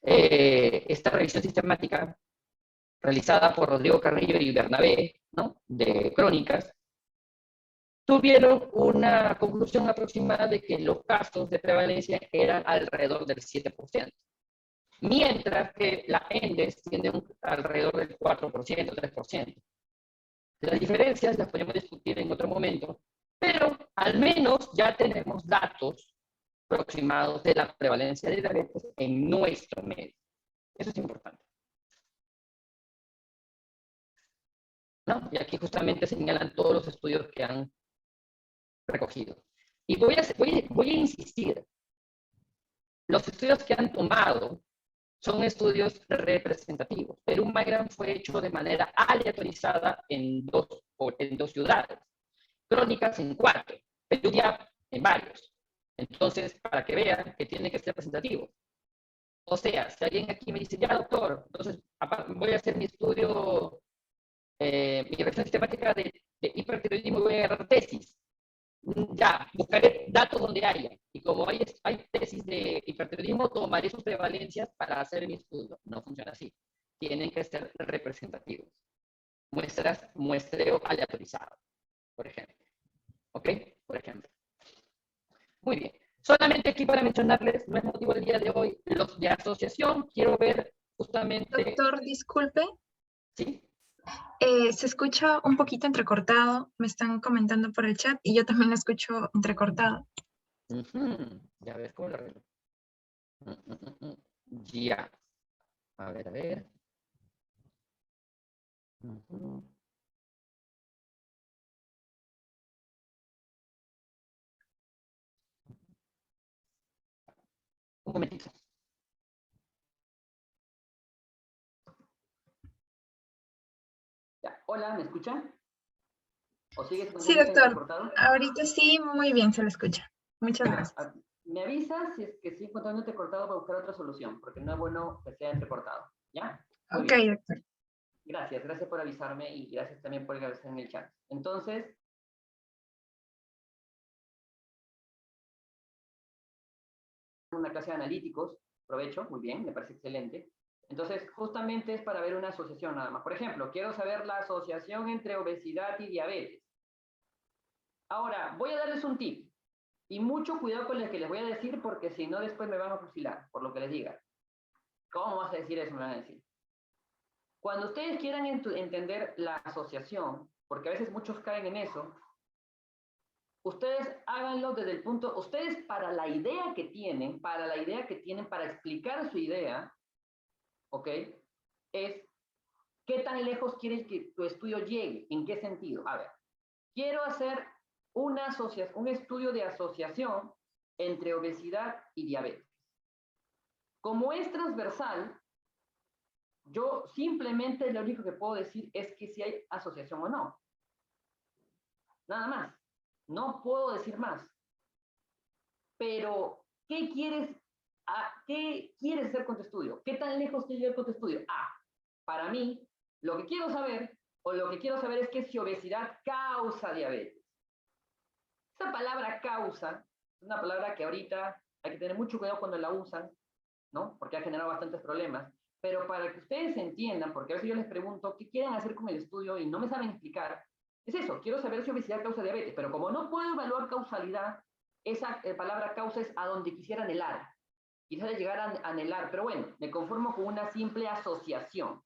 Esta revisión sistemática realizada por Rodrigo Carrillo y Bernabé, ¿no? De Crónicas, tuvieron una conclusión aproximada de que los casos de prevalencia eran alrededor del 7%, mientras que la ENDES tiene alrededor del 4%, 3%. Las diferencias las podemos discutir en otro momento, pero al menos ya tenemos datos aproximados de la prevalencia de diabetes en nuestro medio. Eso es importante. ¿No? Y aquí justamente señalan todos los estudios que han recogido. Y voy a insistir. Los estudios que han tomado son estudios representativos. Perú Migrant fue hecho de manera aleatorizada en dos ciudades. Crónicas en 4. Perú ya en varios. Entonces, para que vean que tiene que ser representativo. O sea, si alguien aquí me dice, ya doctor, entonces voy a hacer mi estudio, mi revisión sistemática de hipertiroidismo y voy a agarrar tesis. Ya, buscaré datos donde haya. Y como hay tesis de hipertiroidismo, tomaré sus prevalencias para hacer mi estudio. No funciona así. Tienen que ser representativos. muestreo aleatorizado, por ejemplo. ¿Ok? Por ejemplo. Muy bien. Solamente aquí para mencionarles, no es motivo del día de hoy, los de asociación. Quiero ver justamente... Doctor, disculpe. ¿Sí? Se escucha un poquito entrecortado, me están comentando por el chat y yo también lo escucho entrecortado. Ya ves cómo lo arreglo. Ya. A ver, a ver. Un momentito. Ya. Hola, ¿me escuchan? ¿O sigue Sí, escuchándose doctor. entrecortado? Ahorita sí, muy bien se lo escucha. Muchas gracias. Me avisa si es que sigue encontrando entrecortado para buscar otra solución, porque no es bueno que sea entrecortado. ¿Ya? Muy Ok, bien. doctor. Gracias por avisarme y gracias también por avisar en el chat. Entonces, una clase de analíticos, provecho, muy bien, me parece excelente. Entonces, justamente es para ver una asociación nada más. Por ejemplo, quiero saber la asociación entre obesidad y diabetes. Ahora, voy a darles un tip. Y mucho cuidado con lo que les voy a decir, porque si no, después me van a fusilar, por lo que les diga. ¿Cómo vas a decir eso? Me van a decir. Cuando ustedes quieran entender la asociación, porque a veces muchos caen en eso, ustedes háganlo desde el punto, ustedes para la idea que tienen, para explicar su idea, ¿ok? Es qué tan lejos quieres que tu estudio llegue, ¿en qué sentido? A ver, quiero hacer un estudio de asociación entre obesidad y diabetes. Como es transversal, yo simplemente lo único que puedo decir es que si hay asociación o no. Nada más. No puedo decir más. Pero, ¿qué quieres hacer con tu estudio? ¿Qué tan lejos quieres llegar con tu estudio? Para mí, lo que quiero saber es que si obesidad causa diabetes. Esa palabra causa es una palabra que ahorita hay que tener mucho cuidado cuando la usan, ¿no? Porque ha generado bastantes problemas. Pero para que ustedes entiendan, porque a veces yo les pregunto qué quieren hacer con el estudio y no me saben explicar, es eso, quiero saber si obesidad causa diabetes, pero como no puedo evaluar causalidad, esa palabra causa es a donde quisiera anhelar. Quisiera llegar a anhelar, pero bueno, me conformo con una simple asociación.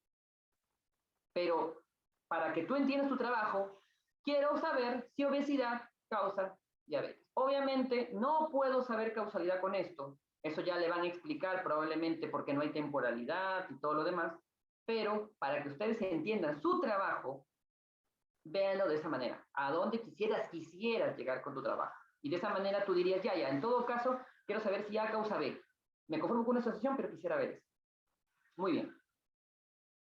Pero para que tú entiendas tu trabajo, quiero saber si obesidad causa diabetes. Obviamente no puedo saber causalidad con esto, eso ya le van a explicar probablemente porque no hay temporalidad y todo lo demás, pero para que ustedes entiendan su trabajo, véanlo de esa manera. ¿A dónde quisieras llegar con tu trabajo? Y de esa manera tú dirías, ya, en todo caso, quiero saber si A causa B. Me conformo con una asociación, pero quisiera ver eso. Muy bien.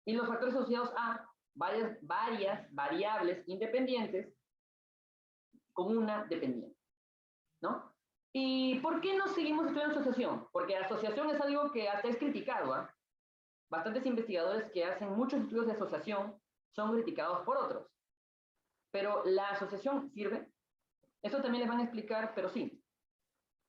Y los factores asociados a varias variables independientes con una dependiente, ¿no? ¿Y por qué no seguimos estudiando asociación? Porque la asociación es algo que hasta es criticado, ¿eh? Bastantes investigadores que hacen muchos estudios de asociación son criticados por otros. Pero la asociación sirve. Eso también les van a explicar, pero sí.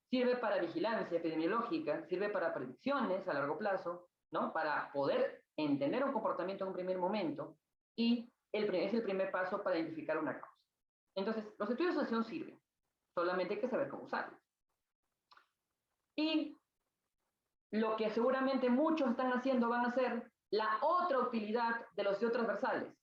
Sirve para vigilancia epidemiológica, sirve para predicciones a largo plazo, ¿no? Para poder entender un comportamiento en un primer momento y es el primer paso para identificar una causa. Entonces, los estudios de asociación sirven, solamente hay que saber cómo usarlos. Y lo que seguramente muchos están haciendo van a ser la otra utilidad de los estudios transversales.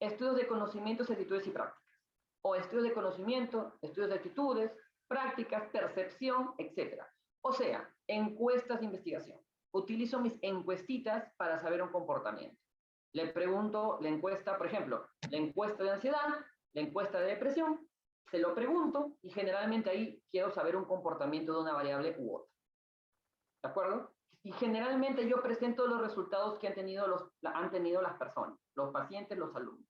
Estudios de conocimientos, actitudes y prácticas. O estudios de conocimiento, estudios de actitudes, prácticas, percepción, etc. O sea, encuestas de investigación. Utilizo mis encuestitas para saber un comportamiento. Le pregunto la encuesta, por ejemplo, la encuesta de ansiedad, la encuesta de depresión, se lo pregunto y generalmente ahí quiero saber un comportamiento de una variable u otra. ¿De acuerdo? Y generalmente yo presento los resultados que han tenido las personas, los pacientes, los alumnos,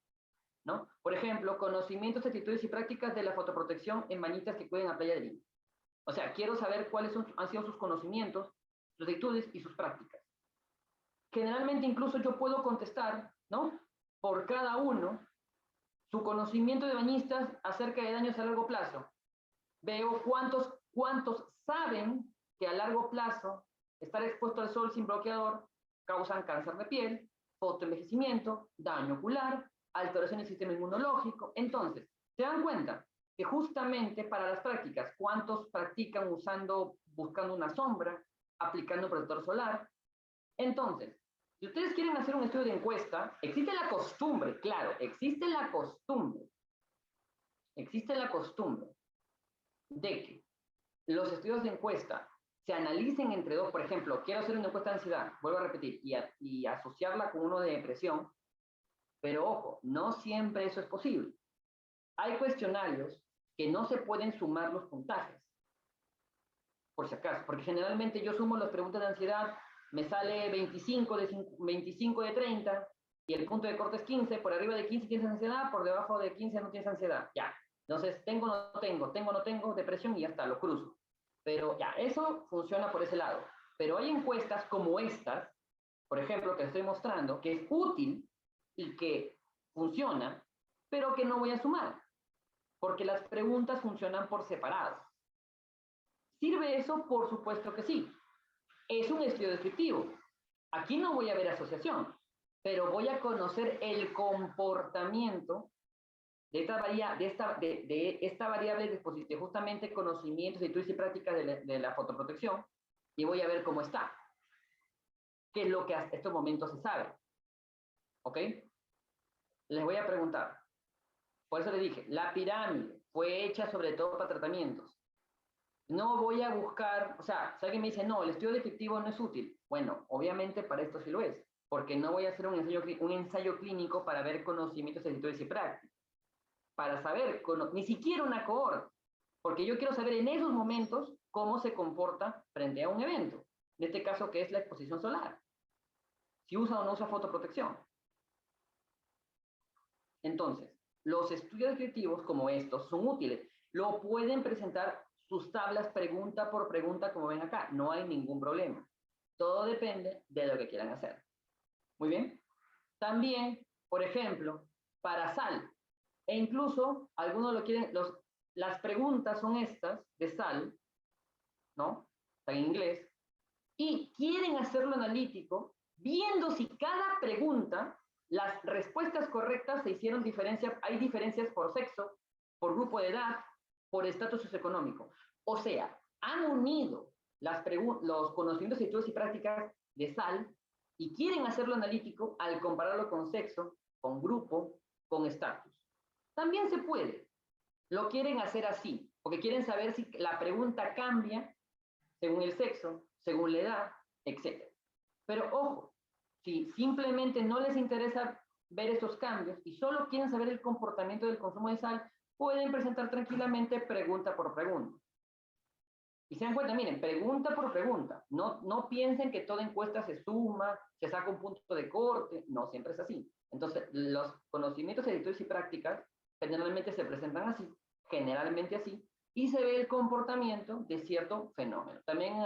¿no? Por ejemplo, conocimientos, actitudes y prácticas de la fotoprotección en bañistas que cuiden a Playa del Lima. O sea, quiero saber cuáles han sido sus conocimientos, sus actitudes y sus prácticas. Generalmente incluso yo puedo contestar, ¿no? Por cada uno, su conocimiento de bañistas acerca de daños a largo plazo. Veo cuántos saben que a largo plazo estar expuesto al sol sin bloqueador causan cáncer de piel, fotoenvejecimiento, daño ocular, alteración del sistema inmunológico. Entonces, ¿se dan cuenta? Que justamente para las prácticas, ¿cuántos practican buscando una sombra, aplicando protector solar? Entonces, si ustedes quieren hacer un estudio de encuesta, existe la costumbre, claro, existe la costumbre de que los estudios de encuesta se analicen entre dos. Por ejemplo, quiero hacer una encuesta de ansiedad, vuelvo a repetir, y asociarla con uno de depresión, pero ojo, no siempre eso es posible. Hay cuestionarios que no se pueden sumar los puntajes, por si acaso, porque generalmente yo sumo las preguntas de ansiedad, me sale 25 de 30, y el punto de corte es 15, por arriba de 15 tienes ansiedad, por debajo de 15 no tienes ansiedad, ya. Entonces, tengo, no tengo, depresión y ya está, lo cruzo. Pero ya, eso funciona por ese lado. Pero hay encuestas como estas, por ejemplo, que estoy mostrando, que es útil y que funciona, pero que no voy a sumar, porque las preguntas funcionan por separado. ¿Sirve eso? Por supuesto que sí. Es un estudio descriptivo. Aquí no voy a ver asociación, pero voy a conocer el comportamiento de esta variable de justamente conocimientos, estudios y prácticas de la fotoprotección, y voy a ver cómo está. ¿Qué es lo que hasta estos momentos se sabe? ¿Ok? Les voy a preguntar. Por eso les dije, la pirámide fue hecha sobre todo para tratamientos. No voy a buscar, o sea, si alguien me dice, no, el estudio descriptivo no es útil. Bueno, obviamente para esto sí lo es, porque no voy a hacer un ensayo clínico para ver conocimientos, estudios y prácticas. Para saber, ni siquiera una cohorte, porque yo quiero saber en esos momentos cómo se comporta frente a un evento. En este caso, que es la exposición solar. Si usa o no usa fotoprotección. Entonces, los estudios descriptivos como estos son útiles. Lo pueden presentar sus tablas pregunta por pregunta, como ven acá. No hay ningún problema. Todo depende de lo que quieran hacer. Muy bien. También, por ejemplo, para sal. E incluso, algunos lo quieren, las preguntas son estas, de sal, ¿no? Está en inglés. Y quieren hacerlo analítico, viendo si cada pregunta, las respuestas correctas se hicieron hay diferencias por sexo, por grupo de edad, por estatus socioeconómico. O sea, han unido los conocimientos, estudios y prácticas de sal y quieren hacerlo analítico al compararlo con sexo, con grupo, con estatus. También se puede. Lo quieren hacer así, porque quieren saber si la pregunta cambia según el sexo, según la edad, etc. Pero ojo, si simplemente no les interesa ver esos cambios y solo quieren saber el comportamiento del consumo de sal, pueden presentar tranquilamente pregunta por pregunta. Y se dan cuenta, miren, pregunta por pregunta. No piensen que toda encuesta se suma, se saca un punto de corte. No siempre es así. Entonces, los conocimientos, estudios y prácticas generalmente se presentan así, generalmente así, y se ve el comportamiento de cierto fenómeno. También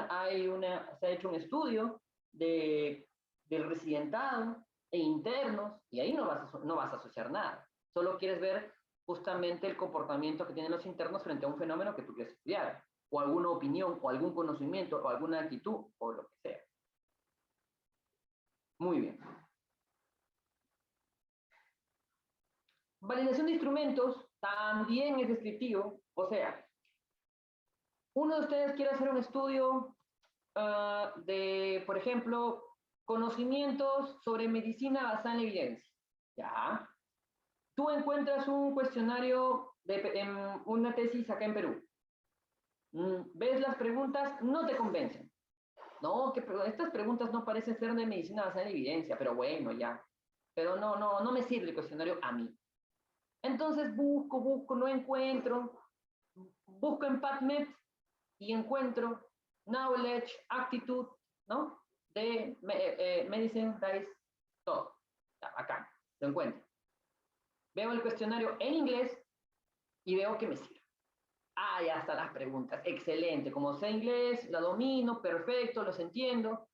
se ha hecho un estudio del residentado e internos, y ahí no vas a asociar nada. Solo quieres ver justamente el comportamiento que tienen los internos frente a un fenómeno que tú quieres estudiar, o alguna opinión, o algún conocimiento, o alguna actitud, o lo que sea. Muy bien. Validación de instrumentos también es descriptivo, o sea, uno de ustedes quiere hacer un estudio de, por ejemplo, conocimientos sobre medicina basada en evidencia. Ya. Tú encuentras un cuestionario en una tesis acá en Perú. Ves las preguntas, no te convencen. No, estas preguntas no parecen ser de medicina basada en evidencia, pero bueno, ya. Pero no me sirve el cuestionario a mí. Entonces busco, no encuentro. Busco en PubMed y encuentro knowledge, actitud, ¿no? De medicine, dice, todo. Acá, lo encuentro. Veo el cuestionario en inglés y veo que me sirve. Ah, ya están las preguntas. Excelente. Como sé inglés, la domino, perfecto, los entiendo.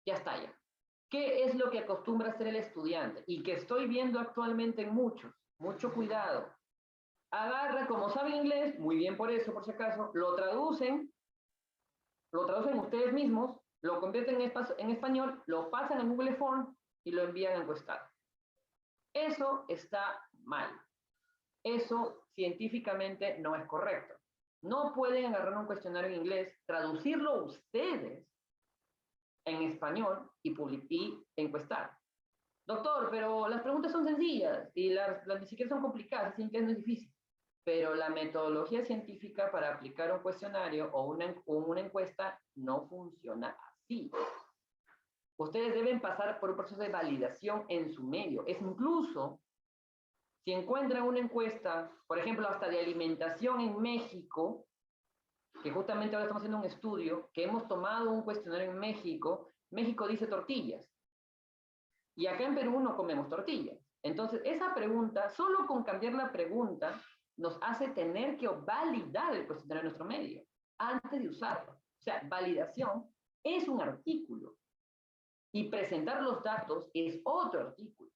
Ya está ya. ¿Qué es lo que acostumbra hacer el estudiante? Y que estoy viendo actualmente en muchos. Mucho cuidado. Agarra, como sabe inglés, muy bien por eso, por si acaso, lo traducen ustedes mismos, lo convierten en español, lo pasan en Google Form y lo envían a encuestar. Eso está mal. Eso científicamente no es correcto. No pueden agarrar un cuestionario en inglés, traducirlo ustedes en español y encuestar. Doctor, pero las preguntas son sencillas y las ni siquiera son complicadas, así que no es difícil. Pero la metodología científica para aplicar un cuestionario o una encuesta no funciona así. Ustedes deben pasar por un proceso de validación en su medio. Es incluso, si encuentran una encuesta, por ejemplo, hasta de alimentación en México, que justamente ahora estamos haciendo un estudio, que hemos tomado un cuestionario en México, México dice tortillas. Y acá en Perú no comemos tortillas. Entonces, esa pregunta, solo con cambiar la pregunta, nos hace tener que validar el cuestionario en nuestro medio, antes de usarlo. O sea, validación es un artículo. Y presentar los datos es otro artículo.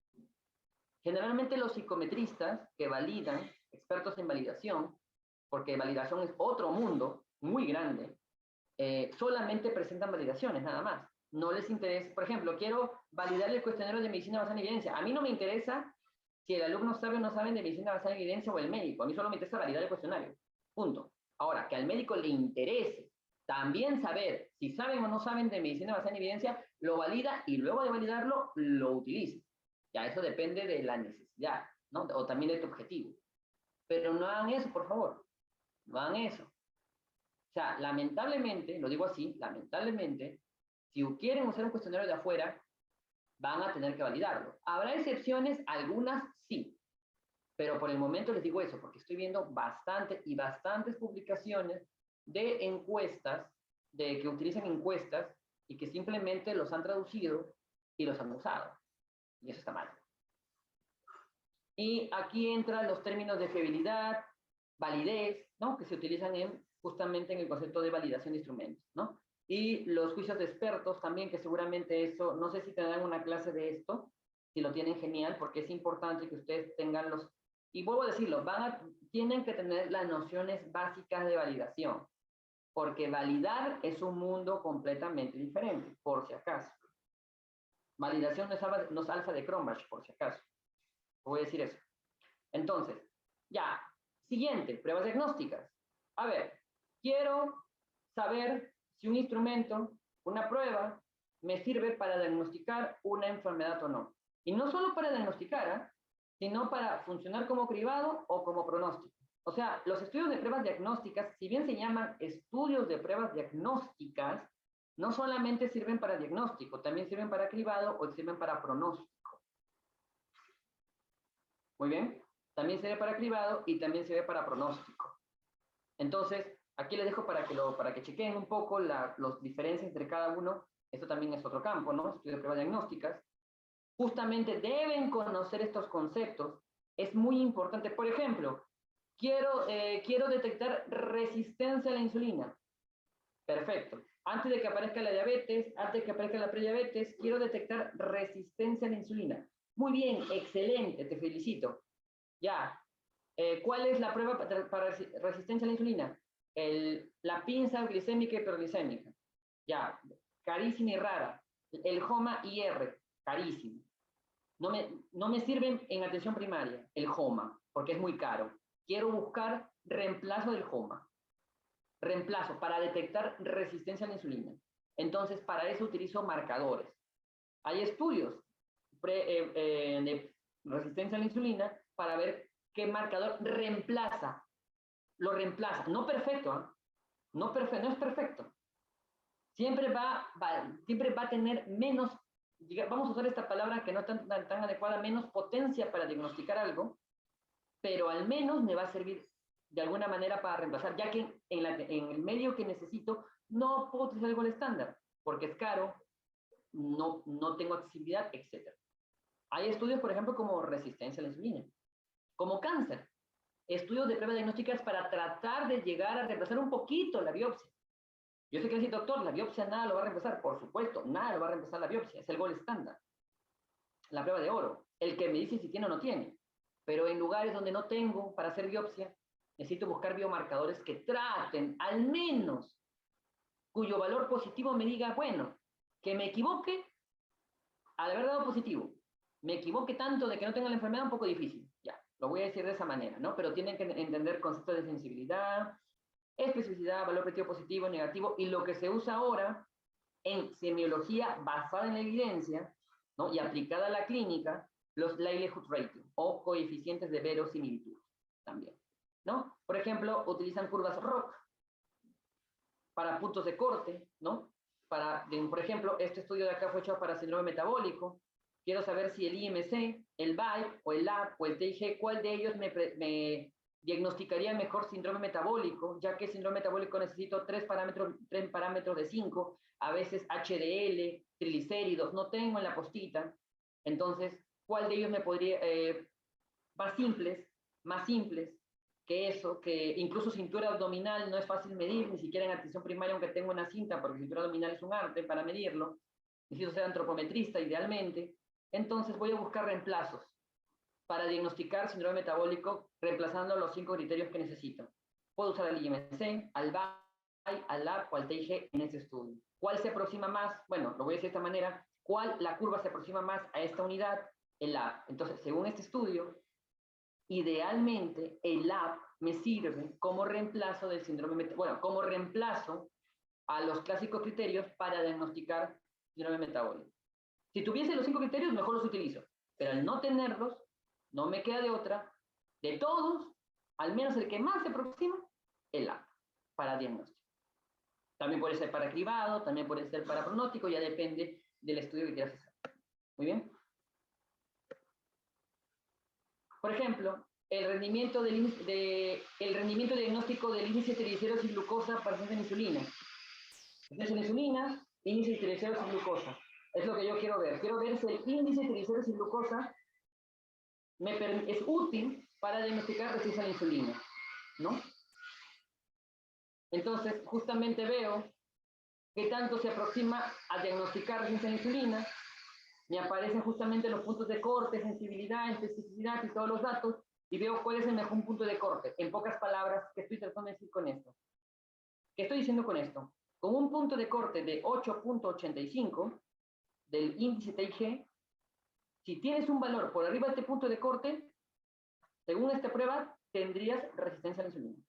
Generalmente los psicometristas que validan, expertos en validación, porque validación es otro mundo muy grande, solamente presentan validaciones, nada más. No les interesa, por ejemplo, quiero validar el cuestionario de medicina basada en evidencia. A mí no me interesa si el alumno sabe o no sabe de medicina basada en evidencia o el médico. A mí solo me interesa validar el cuestionario. Punto. Ahora, que al médico le interese también saber si saben o no saben de medicina basada en evidencia, lo valida y luego de validarlo, lo utiliza. Ya eso depende de la necesidad, ¿no? O también de tu objetivo. Pero no hagan eso, por favor. No hagan eso. O sea, lamentablemente, lo digo así, lamentablemente, si quieren usar un cuestionario de afuera, van a tener que validarlo. ¿Habrá excepciones? Algunas sí. Pero por el momento les digo eso, porque estoy viendo bastantes publicaciones de encuestas, de que utilizan encuestas y que simplemente los han traducido y los han usado. Y eso está mal. Y aquí entran los términos de fiabilidad, validez, ¿no? Que se utilizan justamente en el concepto de validación de instrumentos, ¿no? Y los juicios de expertos también, que seguramente eso, no sé si tendrán una clase de esto, si lo tienen genial, porque es importante que ustedes tengan los, y vuelvo a decirlo, tienen que tener las nociones básicas de validación, porque validar es un mundo completamente diferente, por si acaso. Validación no es alfa de Cronbach, por si acaso. Voy a decir eso. Entonces, ya, siguiente, pruebas diagnósticas. A ver, quiero saber si un instrumento, una prueba, me sirve para diagnosticar una enfermedad o no. Y no solo para diagnosticar, sino para funcionar como cribado o como pronóstico. O sea, los estudios de pruebas diagnósticas, si bien se llaman estudios de pruebas diagnósticas, no solamente sirven para diagnóstico, también sirven para cribado o sirven para pronóstico. Muy bien. También sirve para cribado y también sirve para pronóstico. Entonces, aquí les dejo para que chequen un poco las diferencias entre cada uno. Esto también es otro campo, ¿no? Estudio de pruebas diagnósticas. Justamente deben conocer estos conceptos. Es muy importante. Por ejemplo, quiero detectar resistencia a la insulina. Perfecto. Antes de que aparezca la diabetes, antes de que aparezca la prediabetes, quiero detectar resistencia a la insulina. Muy bien, excelente, te felicito. Ya. ¿Cuál es la prueba para resistencia a la insulina? La pinza glicémica y hiperglicémica. Ya, carísima y rara. El HOMA-IR, carísimo. No me sirven en atención primaria, el HOMA, porque es muy caro. Quiero buscar reemplazo del HOMA. Reemplazo para detectar resistencia a la insulina. Entonces, para eso utilizo marcadores. Hay estudios de resistencia a la insulina para ver qué marcador reemplaza. Lo reemplaza. No perfecto, ¿eh? No es perfecto. Siempre va a tener menos, vamos a usar esta palabra que no es tan adecuada, menos potencia para diagnosticar algo, pero al menos me va a servir de alguna manera para reemplazar, ya que en el medio que necesito no puedo utilizar algo estándar, porque es caro, no tengo accesibilidad, etc. Hay estudios, por ejemplo, como resistencia a la insulina, como cáncer, estudios de pruebas diagnósticas para tratar de llegar a reemplazar un poquito la biopsia. Yo sé que decir, doctor, la biopsia nada lo va a reemplazar. Por supuesto, nada lo va a reemplazar la biopsia, es el gol estándar. La prueba de oro, el que me dice si tiene o no tiene. Pero en lugares donde no tengo para hacer biopsia, necesito buscar biomarcadores que traten, al menos, cuyo valor positivo me diga, bueno, que me equivoque al haber dado positivo. Me equivoque tanto de que no tenga la enfermedad, un poco difícil. Ya, Lo voy a decir de esa manera, ¿no? Pero tienen que entender conceptos de sensibilidad, especificidad, valor predictivo positivo, negativo, y lo que se usa ahora en semiología basada en la evidencia, ¿no? Y aplicada a la clínica, los likelihood rating, o coeficientes de verosimilitud, también, ¿no? Por ejemplo, utilizan curvas ROC para puntos de corte, ¿no? Por ejemplo, este estudio de acá fue hecho para síndrome metabólico. Quiero saber si el IMC, el BIPE, o el LAB, o el TIG, ¿cuál de ellos me diagnosticaría mejor síndrome metabólico? Ya que síndrome metabólico necesito tres parámetros de 5, a veces HDL, triglicéridos, no tengo en la postita. Entonces, ¿cuál de ellos me podría, más simples que eso, que incluso cintura abdominal no es fácil medir, ni siquiera en atención primaria, aunque tengo una cinta, porque cintura abdominal es un arte para medirlo, necesito ser antropometrista idealmente, entonces voy a buscar reemplazos para diagnosticar síndrome metabólico, reemplazando los 5 criterios que necesito. Puedo usar al IMC, al BAI, al LAB o al TIG en este estudio. ¿Cuál se aproxima más? Bueno, lo voy a decir de esta manera, la curva se aproxima más a esta unidad? El LAB. Entonces, según este estudio, idealmente el LAB me sirve como reemplazo del síndrome, bueno, como reemplazo a los clásicos criterios para diagnosticar síndrome metabólico. Si tuviese los 5 criterios, mejor los utilizo, pero al no tenerlos, no me queda de otra, de todos, al menos el que más se aproxima, el LAB, para diagnóstico. También puede ser para cribado, también puede ser para pronóstico, ya depende del estudio que quieras hacer. Muy bien. Por ejemplo, el rendimiento diagnóstico del índice triglicéridos y glucosa para de insulina. Entonces, la insulina, índice de triglicéridos y glucosa. Es lo que yo quiero ver. Quiero ver si el índice de triglicéridos y glucosa es útil para diagnosticar resistencia a la insulina, ¿no? Entonces, justamente veo que tanto se aproxima a diagnosticar resistencia a la insulina, me aparecen justamente los puntos de corte, sensibilidad, especificidad y todos los datos, y veo cuál es el mejor punto de corte. En pocas palabras, ¿qué estoy tratando de decir con esto? ¿Qué estoy diciendo con esto? Con un punto de corte de 8.85 del índice TIG, si tienes un valor por arriba de este punto de corte, según esta prueba, tendrías resistencia a la insulina.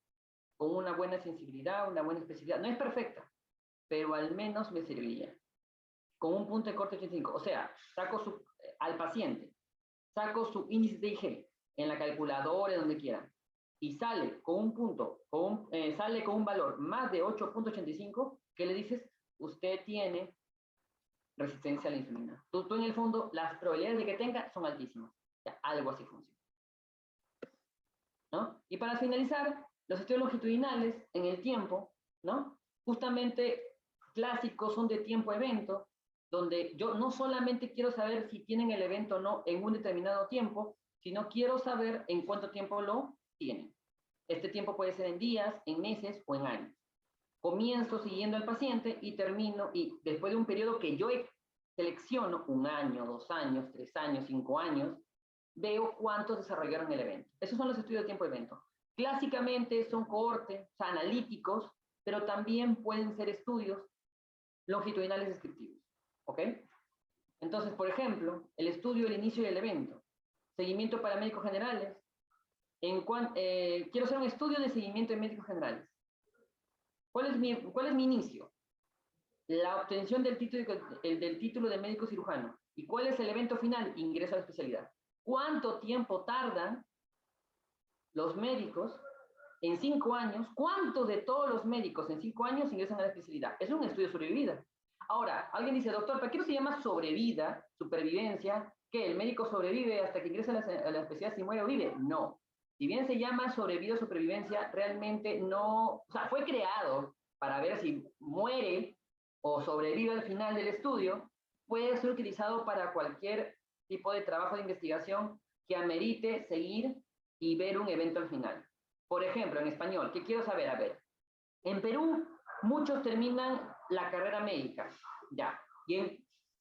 Con una buena sensibilidad, una buena especificidad. No es perfecta, pero al menos me serviría. Con un punto de corte 85. O sea, saco al paciente, saco su índice TIG en la calculadora, donde quieran, y sale con un punto, sale con un valor más de 8.85, ¿qué le dices? Usted tiene resistencia a la insulina. Tú en el fondo, las probabilidades de que tenga son altísimas. O sea, algo así funciona, ¿no? Y para finalizar, los estudios longitudinales en el tiempo, ¿no? Justamente clásicos son de tiempo-evento, donde yo no solamente quiero saber si tienen el evento o no en un determinado tiempo, sino quiero saber en cuánto tiempo lo tienen. Este tiempo puede ser en días, en meses o en años. Comienzo siguiendo al paciente y termino, y después de un periodo que yo selecciono, 1 año, 2 años, 3 años, 5 años, veo cuántos desarrollaron el evento. Esos son los estudios de tiempo-evento. Clásicamente son cohortes, o sea, analíticos, pero también pueden ser estudios longitudinales descriptivos. ¿Ok? Entonces, por ejemplo, el estudio del inicio del evento, seguimiento para médicos generales. Quiero hacer un estudio de seguimiento de médicos generales. ¿Cuál es mi inicio? La obtención del título de médico cirujano. ¿Y cuál es el evento final? Ingreso a la especialidad. ¿Cuánto tiempo tardan los médicos en 5 años? ¿Cuántos de todos los médicos en 5 años ingresan a la especialidad? Es un estudio sobre vida. Ahora, alguien dice, doctor, ¿para qué no se llama sobrevida, supervivencia? ¿Que el médico sobrevive hasta que ingresa a la especialidad si muere o vive? No. Si bien se llama sobrevida o supervivencia, realmente no, o sea, fue creado para ver si muere o sobrevive al final del estudio, puede ser utilizado para cualquier tipo de trabajo de investigación que amerite seguir y ver un evento al final. Por ejemplo, en español, ¿qué quiero saber? A ver, en Perú muchos terminan la carrera médica, ya,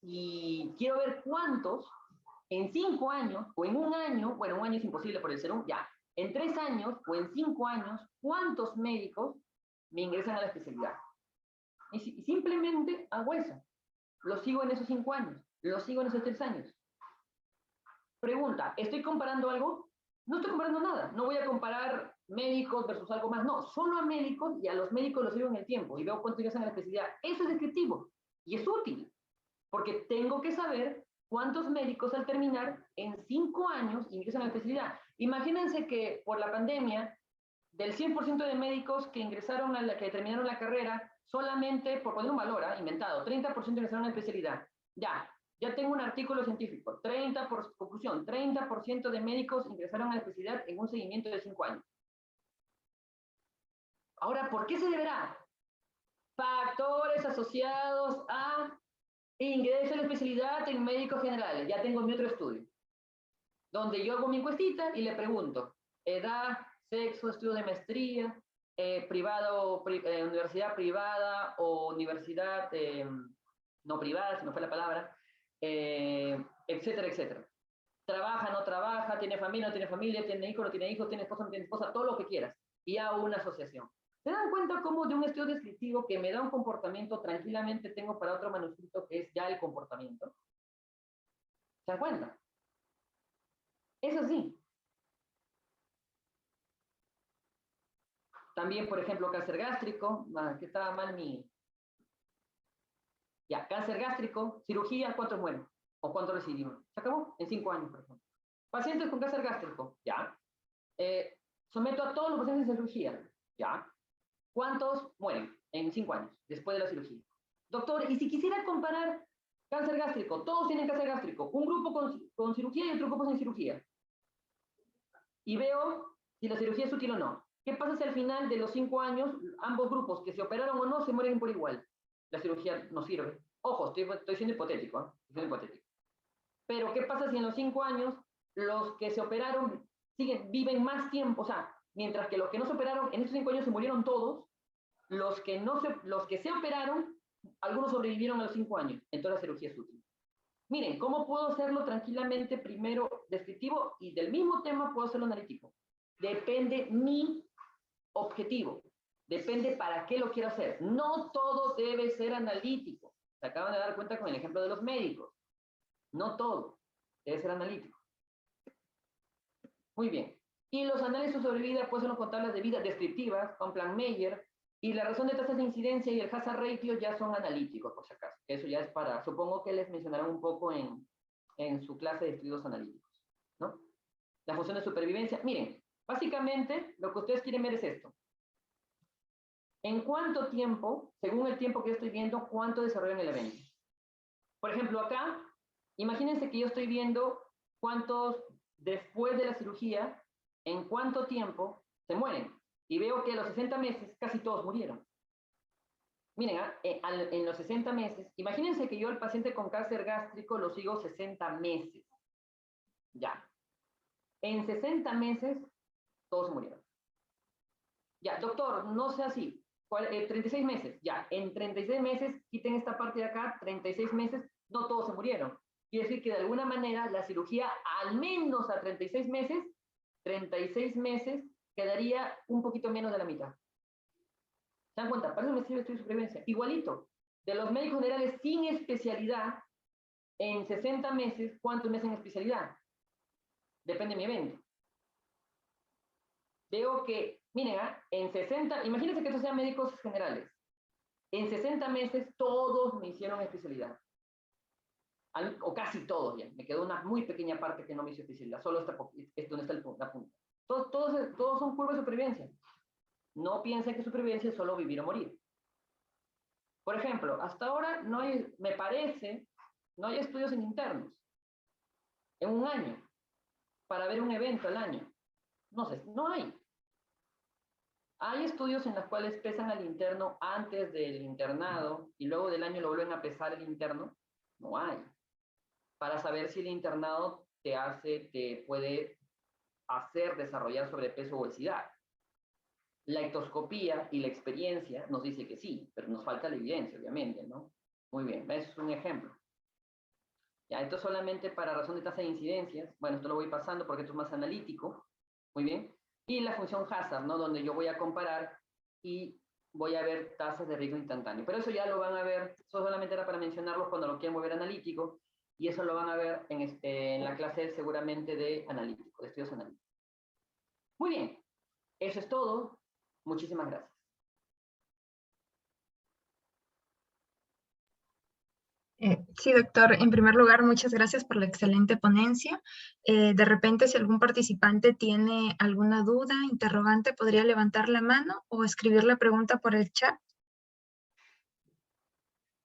y quiero ver cuántos en 5 años o en 1 año, bueno, 1 año es imposible por el ser ya, en 3 años o en 5 años, ¿cuántos médicos me ingresan a la especialidad? Y simplemente hago eso. Lo sigo en esos 5 años, lo sigo en esos 3 años. Pregunta, ¿estoy comparando algo? No estoy comparando nada, no voy a comparar médicos versus algo más, no, solo a médicos, y a los médicos los sigo en el tiempo y veo cuánto ingresan a la especialidad. Eso es descriptivo y es útil, porque tengo que saber cuántos médicos al terminar en 5 años ingresan a la especialidad. Imagínense que por la pandemia, del 100% de médicos que ingresaron que terminaron la carrera, solamente, por poner un valor inventado, 30% ingresaron a la especialidad. Ya tengo un artículo científico, conclusión, 30% de médicos ingresaron a la especialidad en un seguimiento de 5 años. Ahora, ¿por qué se deberá? Factores asociados a ingreso a la especialidad en médicos generales. Ya tengo mi otro estudio, donde yo hago mi encuestita y le pregunto, edad, sexo, estudio de maestría, universidad privada o universidad no privada, si no fue la palabra, etcétera, etcétera. Trabaja, no trabaja, tiene familia, no tiene familia, tiene hijos, no tiene hijos, tiene esposa, no tiene esposa, todo lo que quieras. Y hago una asociación. ¿Se dan cuenta cómo de un estudio descriptivo que me da un comportamiento tranquilamente tengo para otro manuscrito que es ya el comportamiento? ¿Se dan cuenta? Es así. También, por ejemplo, cáncer gástrico, que estaba mal mi... Ya, cáncer gástrico, cirugía, ¿cuántos mueren? ¿O cuántos recidimos? ¿Se acabó? En 5 años, por ejemplo. Pacientes con cáncer gástrico, ya. Someto a todos los pacientes en cirugía, ya. ¿Cuántos mueren en 5 años después de la cirugía? Doctor, y si quisiera comparar cáncer gástrico, todos tienen cáncer gástrico, un grupo con cirugía y otro grupo sin cirugía. Y veo si la cirugía es útil o no. ¿Qué pasa si al final de los 5 años, ambos grupos, que se operaron o no, se mueren por igual? La cirugía no sirve. Ojo, estoy siendo hipotético, ¿eh? Estoy siendo hipotético. Pero ¿qué pasa si en los 5 años los que se operaron viven más tiempo? O sea, mientras que los que no se operaron, en estos 5 años se murieron todos, los que se operaron, algunos sobrevivieron a los 5 años. Entonces la cirugía es útil. Miren, ¿cómo puedo hacerlo tranquilamente primero descriptivo y del mismo tema puedo hacerlo analítico? Depende mi objetivo. Depende para qué lo quiero hacer. No todo debe ser analítico. Se acaban de dar cuenta con el ejemplo de los médicos. No todo debe ser analítico. Muy bien. Y los análisis sobre vida pueden ser con tablas de vida descriptivas, con plan Meyer, y la razón de tasas de incidencia y el hazard ratio ya son analíticos, por si acaso. Eso ya es para, supongo que les mencionaron un poco en su clase de estudios analíticos, ¿no? La función de supervivencia. Miren, básicamente lo que ustedes quieren ver es esto. ¿En cuánto tiempo, según el tiempo que yo estoy viendo, cuánto desarrollan el evento? Por ejemplo, acá, imagínense que yo estoy viendo cuántos, después de la cirugía, en cuánto tiempo se mueren. Y veo que a los 60 meses casi todos murieron. Miren, en los 60 meses, imagínense que yo al paciente con cáncer gástrico lo sigo 60 meses. Ya. En 60 meses, todos murieron. Ya, doctor, no sea así. 36 meses, ya. En 36 meses, quiten esta parte de acá, 36 meses, no todos se murieron. Quiere decir que de alguna manera la cirugía, al menos a 36 meses, quedaría un poquito menos de la mitad. ¿Se dan cuenta? Para eso me sirve el estudio de supervivencia. Igualito, de los médicos generales sin especialidad, en 60 meses, ¿cuántos meses en especialidad? Depende de mi evento. Veo que, miren, en 60, imagínense que estos sean médicos generales. En 60 meses todos me hicieron especialidad. O casi todos ya. Me quedó una muy pequeña parte que no me hizo especialidad. Solo esta, es donde está la punta. Todos son curvas de supervivencia. No piensen que supervivencia es solo vivir o morir. Por ejemplo, hasta ahora no hay, me parece, no hay estudios en internos. En un año. Para ver un evento al año. No sé, no hay. Hay estudios en los cuales pesan al interno antes del internado y luego del año lo vuelven a pesar el interno. No hay. Para saber si el internado te puede hacer desarrollar sobrepeso o obesidad. La ectoscopía y la experiencia nos dice que sí, pero nos falta la evidencia, obviamente, ¿no? Muy bien, eso es un ejemplo. Ya, esto solamente para razón de tasa de incidencias. Bueno, esto lo voy pasando porque esto es más analítico. Muy bien. Y la función hazard, ¿no? Donde yo voy a comparar y voy a ver tasas de riesgo instantáneo. Pero eso ya lo van a ver, eso solamente era para mencionarlo cuando lo quieran volver analítico, y eso lo van a ver en la clase seguramente de analítico, de estudios analíticos. Muy bien, eso es todo. Muchísimas gracias. Sí, doctor. En primer lugar, muchas gracias por la excelente ponencia. De repente, si algún participante tiene alguna duda, interrogante, podría levantar la mano o escribir la pregunta por el chat